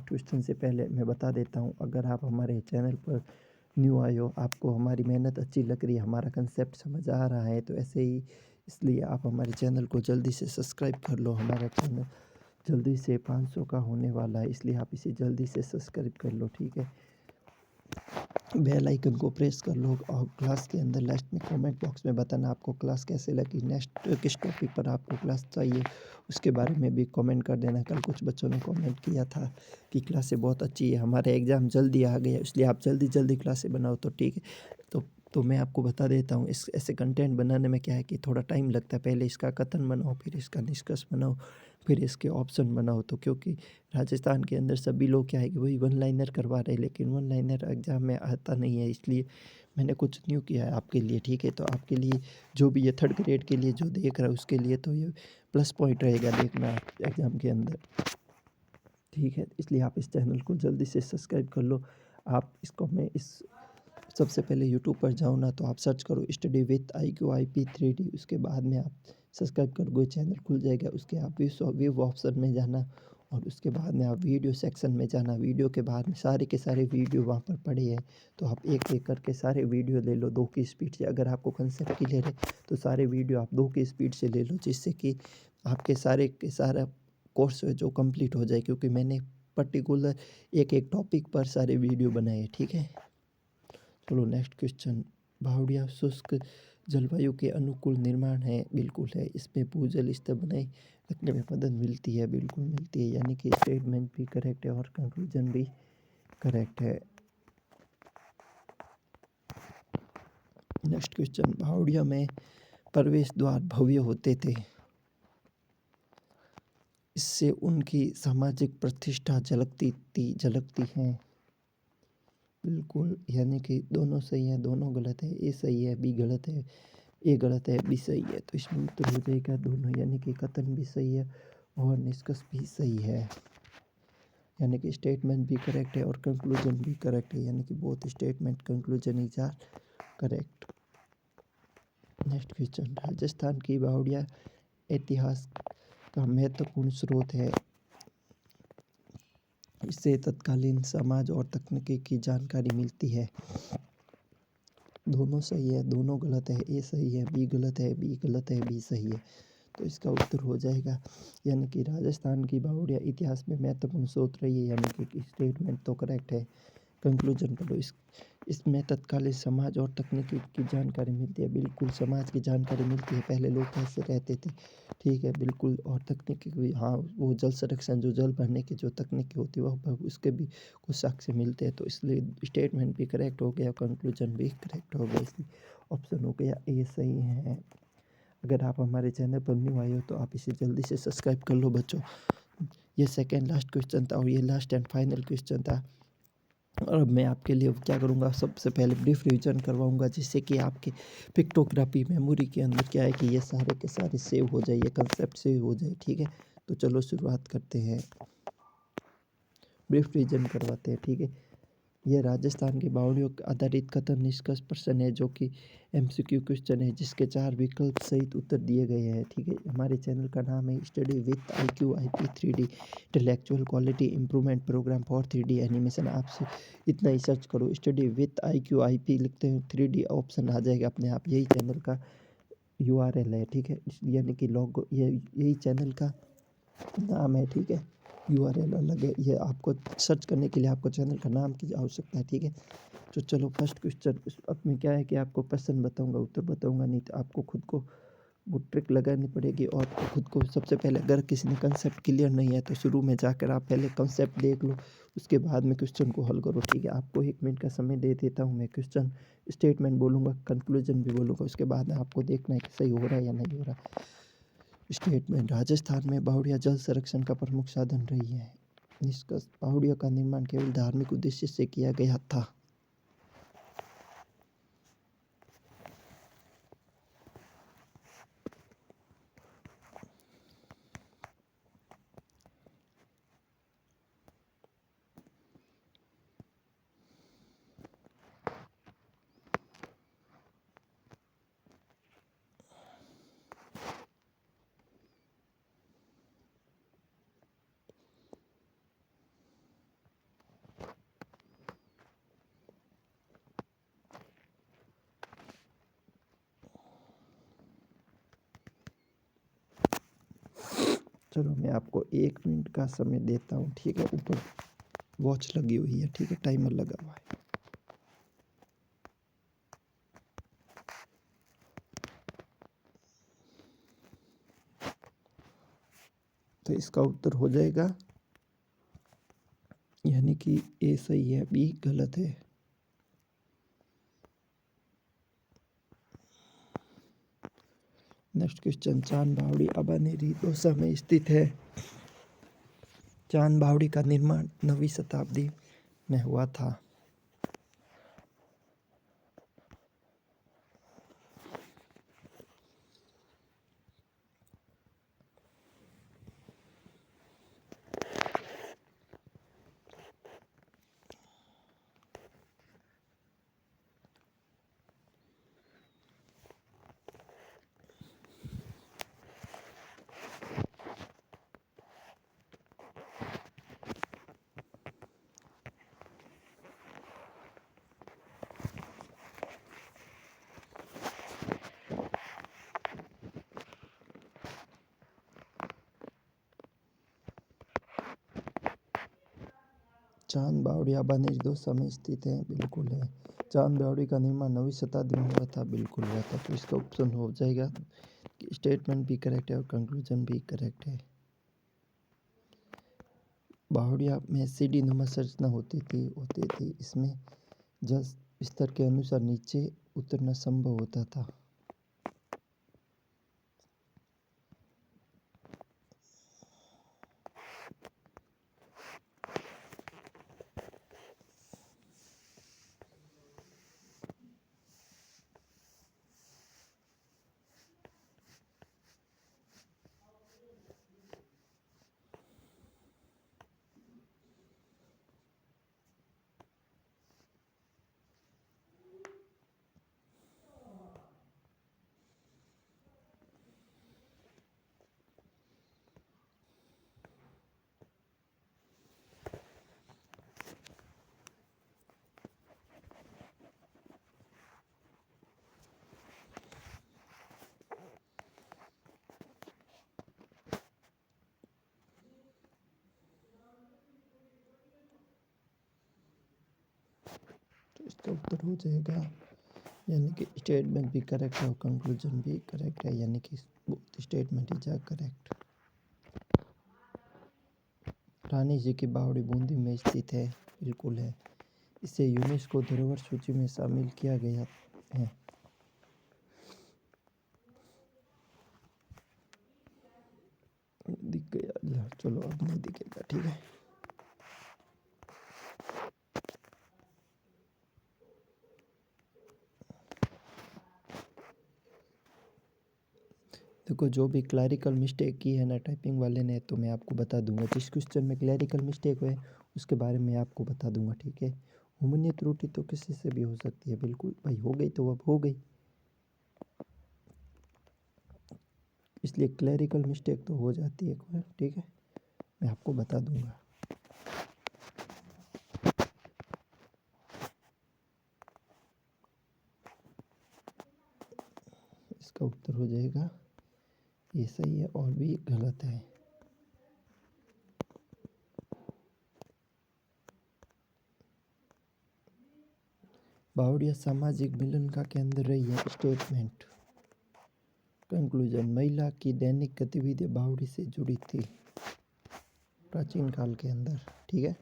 क्वेश्चन से पहले मैं बता देता हूँ, अगर आप हमारे चैनल पर न्यू आए हो, आपको हमारी मेहनत अच्छी लग रही है, हमारा कंसेप्ट समझ आ रहा है, तो ऐसे ही इसलिए आप हमारे चैनल को जल्दी से सब्सक्राइब कर लो। हमारा चैनल जल्दी से 500 का होने वाला है, इसलिए आप इसे जल्दी से सब्सक्राइब कर लो, ठीक है। बेल आइकन को प्रेस कर लो और क्लास के अंदर लास्ट में कमेंट बॉक्स में बताना आपको क्लास कैसे लगी, नेक्स्ट किस टॉपिक पर आपको क्लास चाहिए, उसके बारे में भी कमेंट कर देना। कल कुछ बच्चों ने कमेंट किया था कि क्लासें बहुत अच्छी है, हमारे एग्ज़ाम जल्दी आ गए, इसलिए आप जल्दी क्लासें बनाओ, तो ठीक है। तो मैं आपको बता देता हूँ, इस ऐसे कंटेंट बनाने में क्या है कि थोड़ा टाइम लगता है। पहले इसका कथन बनाओ, फिर इसका निष्कर्ष बनाओ, फिर इसके ऑप्शन बनाओ। तो क्योंकि राजस्थान के अंदर सभी लोग क्या है कि वही वन लाइनर करवा रहे हैं, लेकिन वन लाइनर एग्ज़ाम में आता नहीं है, इसलिए मैंने कुछ न्यू किया है आपके लिए, ठीक है। तो आपके लिए जो भी ये थर्ड ग्रेड के लिए जो देख रहा है उसके लिए तो ये प्लस पॉइंट रहेगा देखना एग्ज़ाम के अंदर, ठीक है। इसलिए आप इस चैनल को जल्दी से सब्सक्राइब कर लो। आप इसको मैं इस सबसे पहले यूट्यूब पर जाओ ना, तो आप सर्च करो स्टडी विथ IQIP 3D, उसके बाद में आप सब्सक्राइब करोगे चैनल खुल जाएगा। उसके आप व्यू ऑप्शन में जाना और उसके बाद में आप वीडियो सेक्शन में जाना। वीडियो के बाद में सारे के सारे वीडियो वहाँ पर पड़े हैं, तो आप एक एक करके सारे वीडियो ले लो 2 की स्पीड से। अगर आपको कंसेप्ट क्लियर है तो सारे वीडियो आप 2 की स्पीड से ले लो, जिससे कि आपके सारे के सारा कोर्स जो कंप्लीट हो जाए, क्योंकि मैंने पर्टिकुलर एक एक टॉपिक पर सारे वीडियो बनाए, ठीक है। चलो नेक्स्ट क्वेश्चन, बावड़िया शुष्क जलवायु के अनुकूल निर्माण है, बिल्कुल है। इसमें भूजल स्तर बनाए रखने में मदद मिलती है, बिल्कुल मिलती है, यानी कि स्टेटमेंट भी करेक्ट है और कंक्लूजन भी करेक्ट है। नेक्स्ट क्वेश्चन, बावड़िया में प्रवेश द्वार भव्य होते थे। इससे उनकी सामाजिक प्रतिष्ठा झलकती हैं। बिल्कुल, यानी कि दोनों सही है, दोनों गलत है, ए सही है, बी गलत है, ए गलत है, बी सही है। तो इसमें उत्तर हो जाएगा दोनों, यानी कि कथन भी सही है और निष्कर्ष भी सही है, यानी कि स्टेटमेंट भी करेक्ट है और कंक्लूजन भी करेक्ट है, यानी कि both statement conclusion is are correct. Next question, Rajasthan की बावड़िया इतिहास का महत्वपूर्ण स्रोत है। इससे तत्कालीन समाज और तकनीकी की जानकारी मिलती है। दोनों सही है, दोनों गलत है, ए सही है, बी गलत है, बी गलत है, बी सही है। तो इसका उत्तर हो जाएगा, यानी कि राजस्थान की बावड़िया इतिहास में महत्वपूर्ण स्रोत रही है, यानी कि स्टेटमेंट तो करेक्ट है। कंक्लूजन पढ़ो, इसमें तत्कालीन समाज और तकनीकी की जानकारी मिलती है। बिल्कुल समाज की जानकारी मिलती है, पहले लोग कैसे रहते थे, ठीक है बिल्कुल। और तकनीकी भी, हाँ वो जल संरक्षण, जो जल भरने की जो तकनीकी होती है वह उसके भी कुछ साक्ष्य मिलते हैं। तो इसलिए स्टेटमेंट भी करेक्ट हो गया, कंक्लूजन भी करेक्ट हो गया, इसलिए ऑप्शन हो गया ए सही है। अगर आप हमारे चैनल पर न्यू आए हो तो आप इसे जल्दी से सब्सक्राइब कर लो बच्चों। ये सेकेंड लास्ट क्वेश्चन था और ये लास्ट एंड फाइनल क्वेश्चन था। और अब मैं आपके लिए क्या करूँगा, सबसे पहले ब्रीफ रिवीजन करवाऊँगा, जिससे कि आपके पिक्टोग्राफी मेमोरी के अंदर क्या है कि ये सारे के सारे सेव हो जाए, ये कंसेप्ट सेव हो जाए, ठीक है। तो चलो शुरुआत करते हैं, ब्रीफ रिवीजन करवाते हैं, ठीक है। यह राजस्थान की बावड़ियों आधारित कथन निष्कर्ष प्रश्न है, जो कि एमसीक्यू क्वेश्चन है, जिसके 4 विकल्प सहित उत्तर दिए गए हैं, ठीक है। हमारे चैनल का नाम है study with IQIP 3D intellectual quality improvement program for 3D animation. आपसे इतना ही सर्च करो, स्टडी विथ IQIP लिखते हैं, 3D ऑप्शन आ जाएगा अपने आप। यही चैनल का URL है, ठीक है, यानी कि लॉगो, यही चैनल का नाम है, ठीक है। URL अलग है, ये आपको सर्च करने के लिए आपको चैनल का नाम की आवश्यकता है, ठीक है। तो चलो फर्स्ट क्वेश्चन, अब में क्या है कि आपको प्रश्न बताऊंगा, उत्तर बताऊंगा नहीं, तो आपको खुद को वो ट्रिक लगानी पड़ेगी। और खुद को सबसे पहले, अगर किसी ने कंसेप्ट क्लियर नहीं है तो शुरू में जाकर आप पहले कंसेप्ट देख लो, उसके बाद में क्वेश्चन को हल करो, ठीक है। आपको 1 मिनट का समय दे देता हूँ, मैं क्वेश्चन स्टेटमेंट बोलूँगा, कंक्लूजन भी बोलूँगा, उसके बाद आपको देखना है कि सही हो रहा है या नहीं हो रहा। स्टेटमेंट, राजस्थान में बावड़िया जल संरक्षण का प्रमुख साधन रही है। निष्कर्ष, बावड़ियों का निर्माण केवल धार्मिक उद्देश्य से किया गया था। चलो मैं आपको 1 मिनट का समय देता हूँ, ठीक है। ऊपर वॉच लगी हुई है, ठीक है, टाइमर लगा हुआ है। तो इसका उत्तर हो जाएगा, यानी कि ए सही है, बी गलत है। नेक्स्ट क्वेश्चन, चांद बावड़ी अबानेरी दौसा में स्थित है। चांद बावड़ी का निर्माण 9वीं शताब्दी में हुआ था। चांद बावड़ी अबानेरी दौसा में स्थित है, बिल्कुल है। चांद बावड़ी का निर्माण 9वीं शताब्दी में हुआ था, बिल्कुल हुआ था। तो इसका ऑप्शन हो जाएगा, स्टेटमेंट भी करेक्ट है और कंक्लूजन भी करेक्ट है। बावड़िया में सीढ़ी नुमा संरचना होती थी। इसमें जल स्तर के अनुसार नीचे उतरना संभव होता था। इसका उत्तर हो जाएगा, यानी कि स्टेटमेंट भी करेक्ट है और कंक्लूजन भी करेक्ट है, यानी कि both statement is are correct. Rani ji की बावड़ी बूंदी में स्थित है, बिल्कुल है। इसे यूनेस्को धरोहर सूची में शामिल किया गया है। दिख गया, चलो अब नहीं दिखेगा, ठीक है। देखो, जो भी क्लैरिकल मिस्टेक की है ना टाइपिंग वाले ने, तो मैं आपको बता दूंगा। जिस क्वेश्चन में क्लैरिकल मिस्टेक हुए उसके बारे में आपको बता दूंगा, ठीक है। हुमनी त्रुटि तो किसी से भी हो सकती है, बिल्कुल भाई, हो गई तो अब हो गई, इसलिए क्लैरिकल मिस्टेक तो हो जाती है, ठीक है, मैं आपको बता दूंगा। इसका उत्तर हो जाएगा, ये सही है और भी गलत है। बावड़िया सामाजिक मिलन का केंद्र रही है, स्टेटमेंट। कंक्लूजन, महिला की दैनिक गतिविधि बावड़ी से जुड़ी थी प्राचीन काल के अंदर, ठीक है।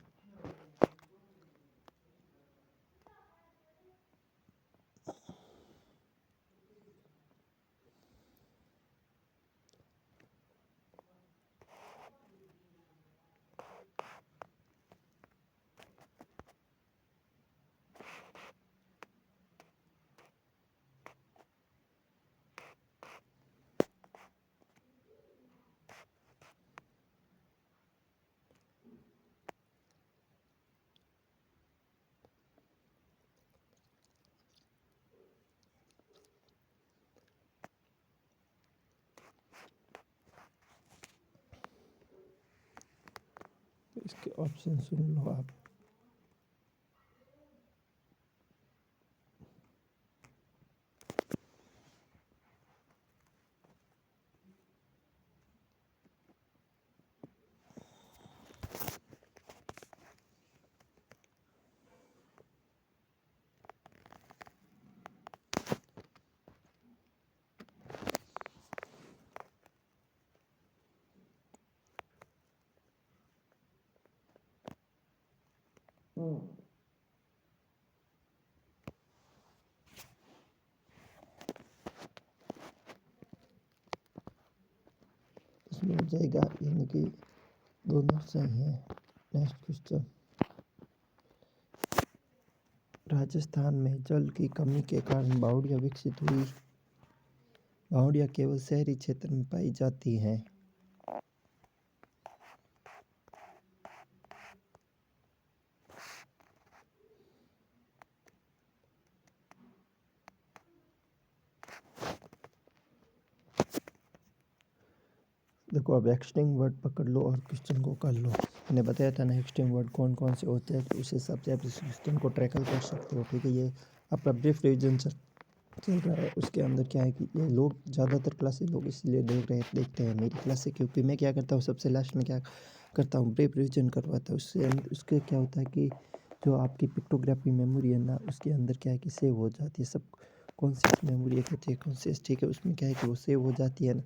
इसके ऑप्शन सुन लो आप। इसमें हो जाएगा, यानी कि दोनों सही हैं। नेक्स्ट क्वेश्चन, राजस्थान में जल की कमी के कारण बावड़ियाँ विकसित हुई। बावड़ियाँ केवल शहरी क्षेत्र में पाई जाती हैं। देखो, अब एक्सटिंग वर्ड पकड़ लो और क्वेश्चन को कर लो। मैंने बताया था ना एक्सटिंग वर्ड कौन कौन से होते हैं, तो उस हिसाब से आप इस क्वेश्चन को ट्रैकल कर सकते हो, ठीक है। ये आपका ब्रीफ रिविजन चल रहा है, उसके अंदर क्या है कि ये लोग ज़्यादातर क्लासेस लोग इसलिए देखते हैं मेरी क्लासेस, क्योंकि मैं क्या करता हूँ सबसे लास्ट में क्या करता हूँ, ब्रीफ रिविजन करवाता हूँ। उसके क्या होता है कि जो आपकी पिक्टोग्राफी मेमोरी है ना, उसके अंदर क्या है कि सेव हो जाती है सब, कॉन्शियस मेमोरी एक होती है कॉन्शियस, ठीक है, उसमें क्या है कि वो सेव हो जाती है ना,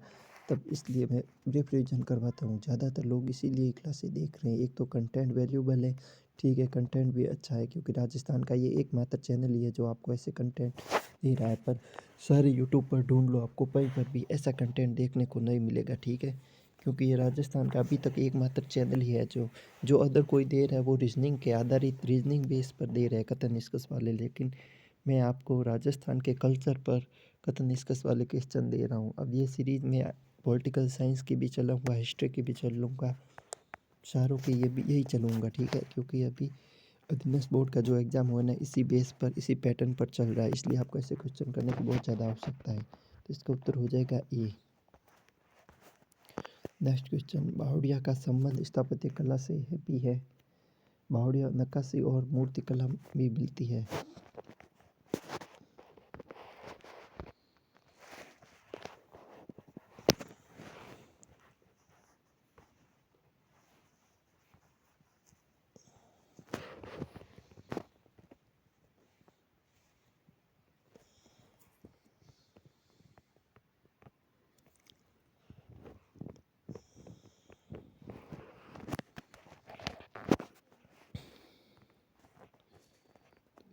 तब इसलिए मैं ब्रीफ रिविजन करवाता हूँ। ज़्यादातर लोग इसीलिए क्लासेस देख रहे हैं। एक तो कंटेंट वैल्यूबल है, ठीक है, कंटेंट भी अच्छा है, क्योंकि राजस्थान का ये एकमात्र चैनल ही है जो आपको ऐसे कंटेंट दे रहा है। पर सारे यूट्यूब पर ढूंढ लो, आपको कहीं पर भी ऐसा कंटेंट देखने को नहीं मिलेगा, ठीक है, क्योंकि ये राजस्थान का अभी तक एकमात्र चैनल ही है जो अदर कोई दे रहा है वो रीजनिंग के आधारित, रीजनिंग बेस पर दे रहा है, कथन निष्कर्ष वाले। लेकिन मैं आपको राजस्थान के कल्चर पर कथन निष्कर्ष वाले क्वेश्चन दे रहा हूँ। अब ये सीरीज़ में पॉलिटिकल साइंस की भी चलूँगा, हिस्ट्री की भी चलूँगा, चारों की ये भी यही चलूँगा, ठीक है, क्योंकि अभी अधीनस्थ बोर्ड का जो एग्ज़ाम हुआ ना, इसी बेस पर, इसी पैटर्न पर चल रहा है, इसलिए आपको ऐसे क्वेश्चन करने की बहुत ज़्यादा आवश्यकता है। तो इसका उत्तर हो जाएगा ए। नेक्स्ट क्वेश्चन, बावड़िया का संबंध स्थापत्य कला से भी है। बावड़िया नक्काशी और मूर्ति कला भी मिलती है।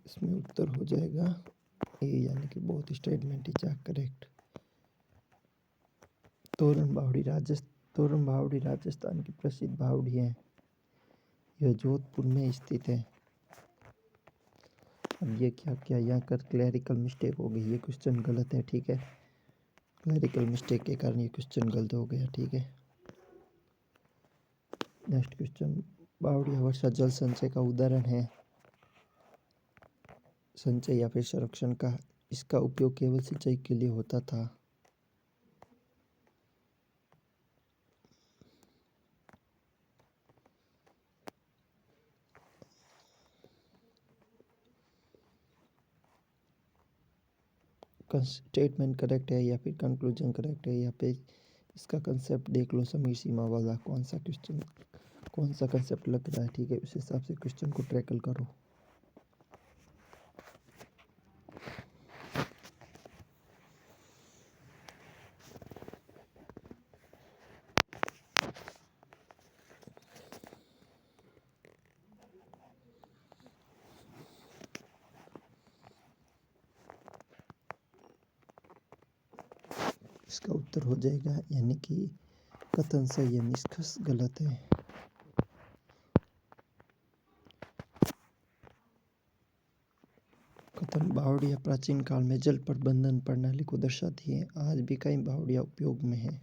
इसमें उत्तर हो जाएगा ए, यानी कि बोथ स्टेटमेंट इज करेक्ट। तोरण बावड़ी राजस्थान की प्रसिद्ध बावड़ी है। यह जोधपुर में स्थित है। अब ये क्या क्या यहाँ कर क्लैरिकल मिस्टेक हो गई, ये क्वेश्चन गलत है, ठीक है। क्लैरिकल मिस्टेक के कारण ये क्वेश्चन गलत हो गया, ठीक है। नेक्स्ट क्वेश्चन, बावड़िया वर्षा जल संचय का उदाहरण है। संचय या फिर संरक्षण का। इसका उपयोग केवल सिंचाई के लिए होता था। स्टेटमेंट करेक्ट है या फिर कंक्लूजन करेक्ट है, या फिर इसका कंसेप्ट देख लो समीर सीमा वाला, कौन सा क्वेश्चन कौन सा कंसेप्ट लग रहा है, ठीक है। उस हिसाब से क्वेश्चन को टैकल करो। इसका उत्तर हो जाएगा, यानी कि कथन सही है, निष्कर्ष गलत है। कथन, बावड़ियाँ प्राचीन काल में जल प्रबंधन प्रणाली को दर्शाती है। आज भी कई बावड़ियाँ उपयोग में हैं।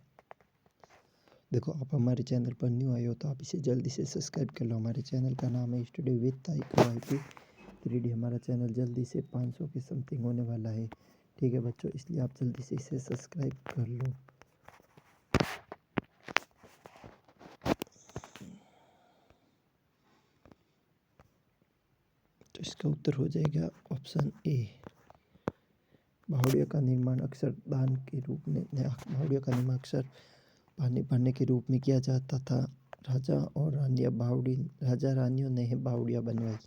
देखो, आप हमारे चैनल पर न्यू आए हो तो आप इसे जल्दी से सब्सक्राइब कर लो। हमारे चैनल का नाम है study with IQ IP 3D। हमारा चैनल जल्दी से 500 के समथिंग होने वाला है, ठीक है बच्चों, इसलिए आप जल्दी से इसे सब्सक्राइब कर लो। तो इसका उत्तर हो जाएगा ऑप्शन ए। बावड़िया का निर्माण अक्सर दान के रूप में बावड़िया का निर्माण अक्सर पानी भरने के रूप में किया जाता था। राजा रानियों ने बावड़ियाँ बनवाई।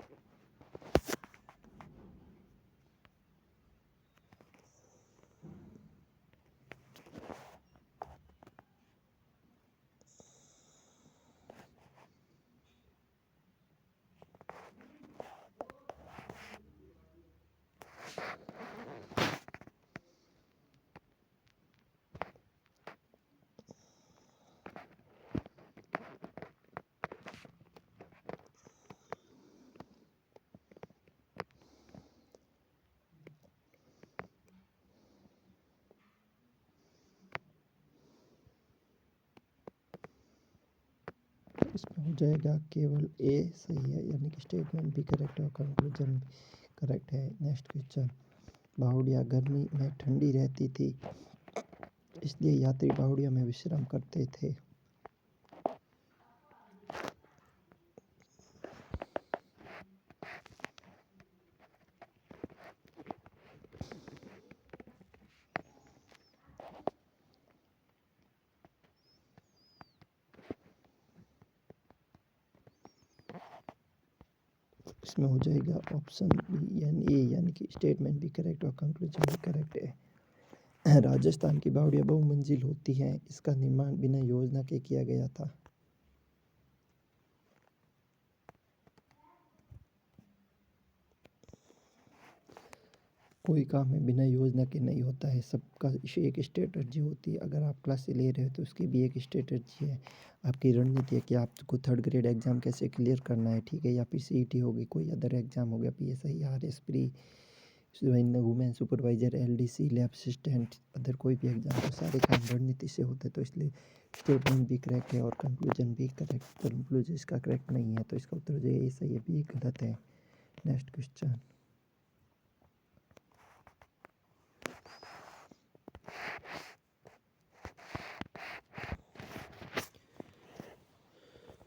इसमें हो जाएगा केवल ए सही है, यानी कि स्टेटमेंट भी करेक्ट है और कंक्लूजन भी करेक्ट है। नेक्स्ट क्वेश्चन, बावड़िया गर्मी में ठंडी रहती थी, इसलिए यात्री बावड़िया में विश्राम करते थे। इसमें हो जाएगा ऑप्शन बी यानी ए, यानी कि स्टेटमेंट भी करेक्ट और कंक्लूजन भी करेक्ट है। राजस्थान की बावड़ियाँ बहुमंजिल होती हैं। इसका निर्माण बिना योजना के किया गया था। कोई काम है बिना योजना के नहीं होता है, सबका एक स्ट्रेटजी होती है। अगर आप क्लास ले रहे हो तो उसकी भी एक स्ट्रेटजी है, आपकी रणनीति है कि आपको थर्ड ग्रेड एग्जाम कैसे क्लियर करना है, ठीक है। या फिर CET होगी, कोई अदर एग्जाम हो गया, PSI RS pre women supervisor LDC lab assistant, other कोई भी एग्जाम, तो सारे काम रणनीति से होते हैं। तो इसलिए स्टेटमेंट भी करेक्ट है और कंक्लूजन भी करेक्ट। कंक्लूजन इसका करेक्ट नहीं है, तो इसका उत्तर जो है सही है, भी गलत है। नेक्स्ट क्वेश्चन,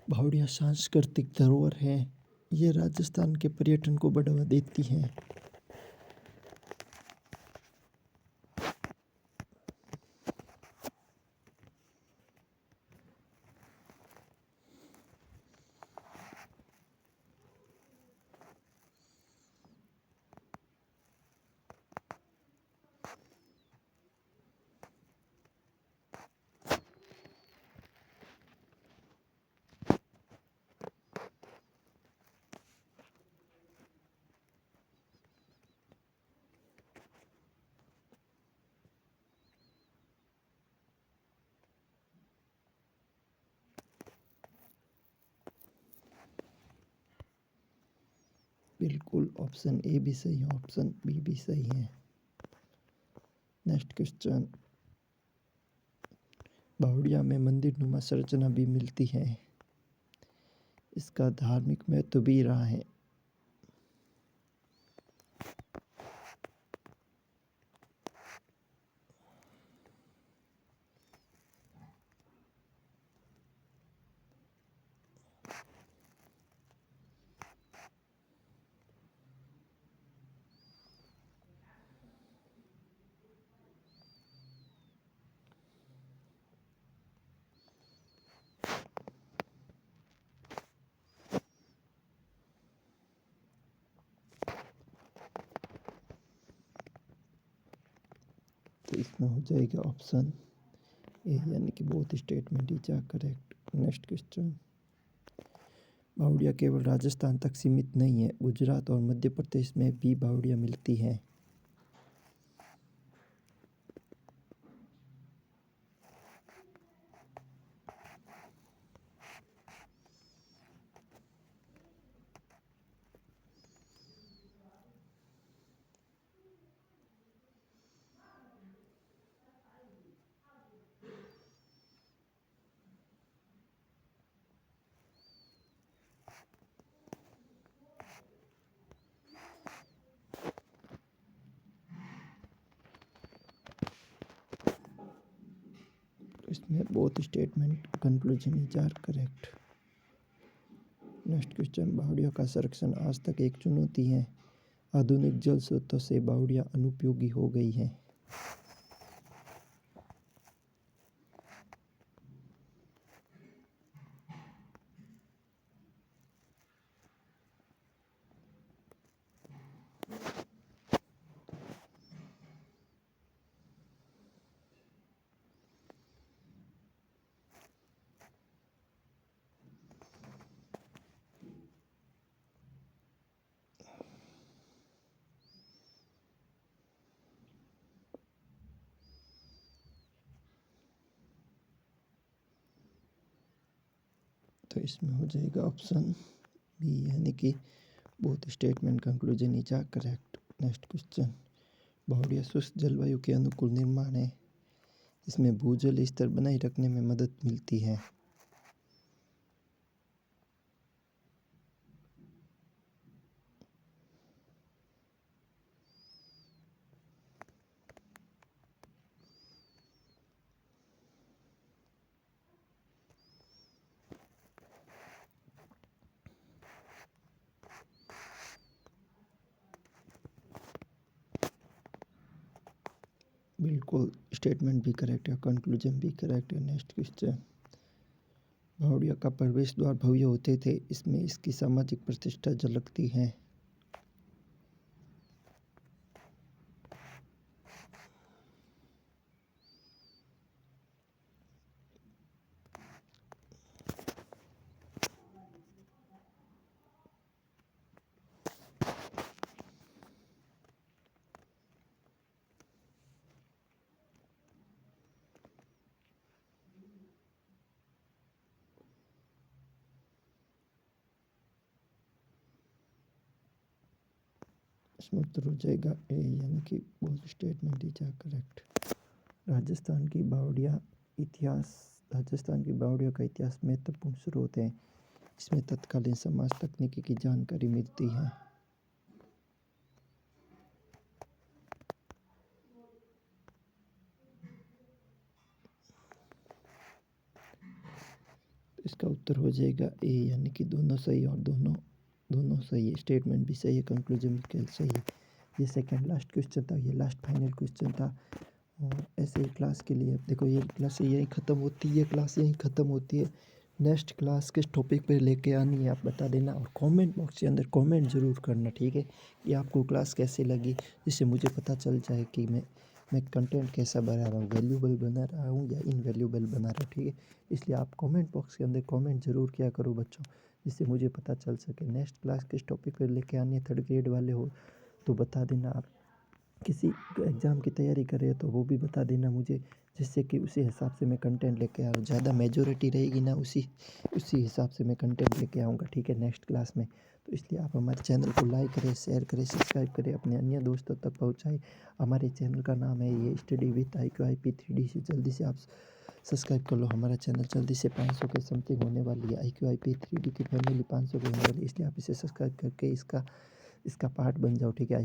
बावड़िया सांस्कृतिक धरोहर है। ये राजस्थान के पर्यटन को बढ़ावा देती हैं। बिल्कुल ऑप्शन ए भी सही है, ऑप्शन बी भी सही है। नेक्स्ट क्वेश्चन, बावड़िया में मंदिर नुमा संरचना भी मिलती है, इसका धार्मिक महत्व भी रहा है। तो इसमें हो जाएगा ऑप्शन ए, यानी कि both statement is are correct. Next question, बावड़िया केवल राजस्थान तक सीमित नहीं है, गुजरात और मध्य प्रदेश में भी बावड़िया मिलती है। इसमें both statement conclusion is are correct. Next question, बावड़िया का संरक्षण आज तक एक चुनौती है, आधुनिक जल स्रोतों से बावड़िया अनुपयोगी हो गई है। तो इसमें हो जाएगा ऑप्शन बी, यानी कि both statement conclusion is are correct. Next question, बावड़िया शुष्क जलवायु के अनुकूल निर्माण है, इसमें भूजल स्तर बनाए रखने में मदद मिलती है। बिल्कुल स्टेटमेंट भी करेक्ट है, कंक्लूजन भी करेक्ट है। नेक्स्ट क्वेश्चन, बावड़िया का प्रवेश द्वार भव्य होते थे, इसमें इसकी सामाजिक प्रतिष्ठा झलकती है। इसमें उत्तर हो जाएगा ए, यानी कि both statement is are correct. Rajasthan की बावड़ियों का इतिहास महत्वपूर्ण स्रोत है, इसमें तत्कालीन समाज तकनीकी की जानकारी मिलती है। इसका उत्तर हो जाएगा ए, यानी कि दोनों सही और दोनों सही है। स्टेटमेंट भी सही है, कंक्लूजन भी सही है। ये सेकंड लास्ट क्वेश्चन था, ये लास्ट फाइनल क्वेश्चन था। और ऐसे ही क्लास के लिए देखो, ये क्लास यहीं ख़त्म होती है, क्लास यहीं ख़त्म होती है। नेक्स्ट क्लास किस टॉपिक पे लेके आनी है आप बता देना, और कमेंट बॉक्स के अंदर कमेंट ज़रूर करना, ठीक है, कि आपको क्लास कैसी लगी, जिससे मुझे पता चल जाए कि मैं कंटेंट कैसा बना रहा हूँ, वैल्यूबल बना रहा हूँ या इनवैल्यूबल बना रहा हूँ, ठीक है। इसलिए आप कमेंट बॉक्स के अंदर कमेंट ज़रूर किया करो बच्चों, जिससे मुझे पता चल सके। नेक्स्ट क्लास किस टॉपिक पर लेके आनी है, थर्ड ग्रेड वाले हो तो बता देना। आप किसी एग्ज़ाम की तैयारी कर रहे हो तो वो भी बता देना मुझे, जिससे कि उसी हिसाब से मैं कंटेंट लेके आ, ज़्यादा मेजॉरिटी रहेगी ना, उसी हिसाब से मैं कंटेंट लेके आऊँगा, ठीक है, नेक्स्ट क्लास में। तो इसलिए आप हमारे चैनल को लाइक करें, शेयर करें, सब्सक्राइब करें, अपने अन्य दोस्तों तक पहुँचाएँ। हमारे चैनल का नाम है ये स्टडी विथ IQIP 3D से जल्दी से आप सब्सक्राइब कर लो। हमारा चैनल जल्दी से 500 के समथिंग होने वाली है। IQIP 3D की फैमिली 500 की होने वाली है, इसलिए आप इसे सब्सक्राइब करके इसका पार्ट बन जाओ, ठीक है।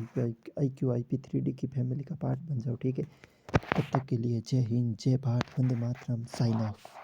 IQIP 3D की फैमिली का पार्ट बन जाओ, ठीक है। तब तक के लिए जय हिंद, जय भारत, वंदे मातरम, साइन ऑफ।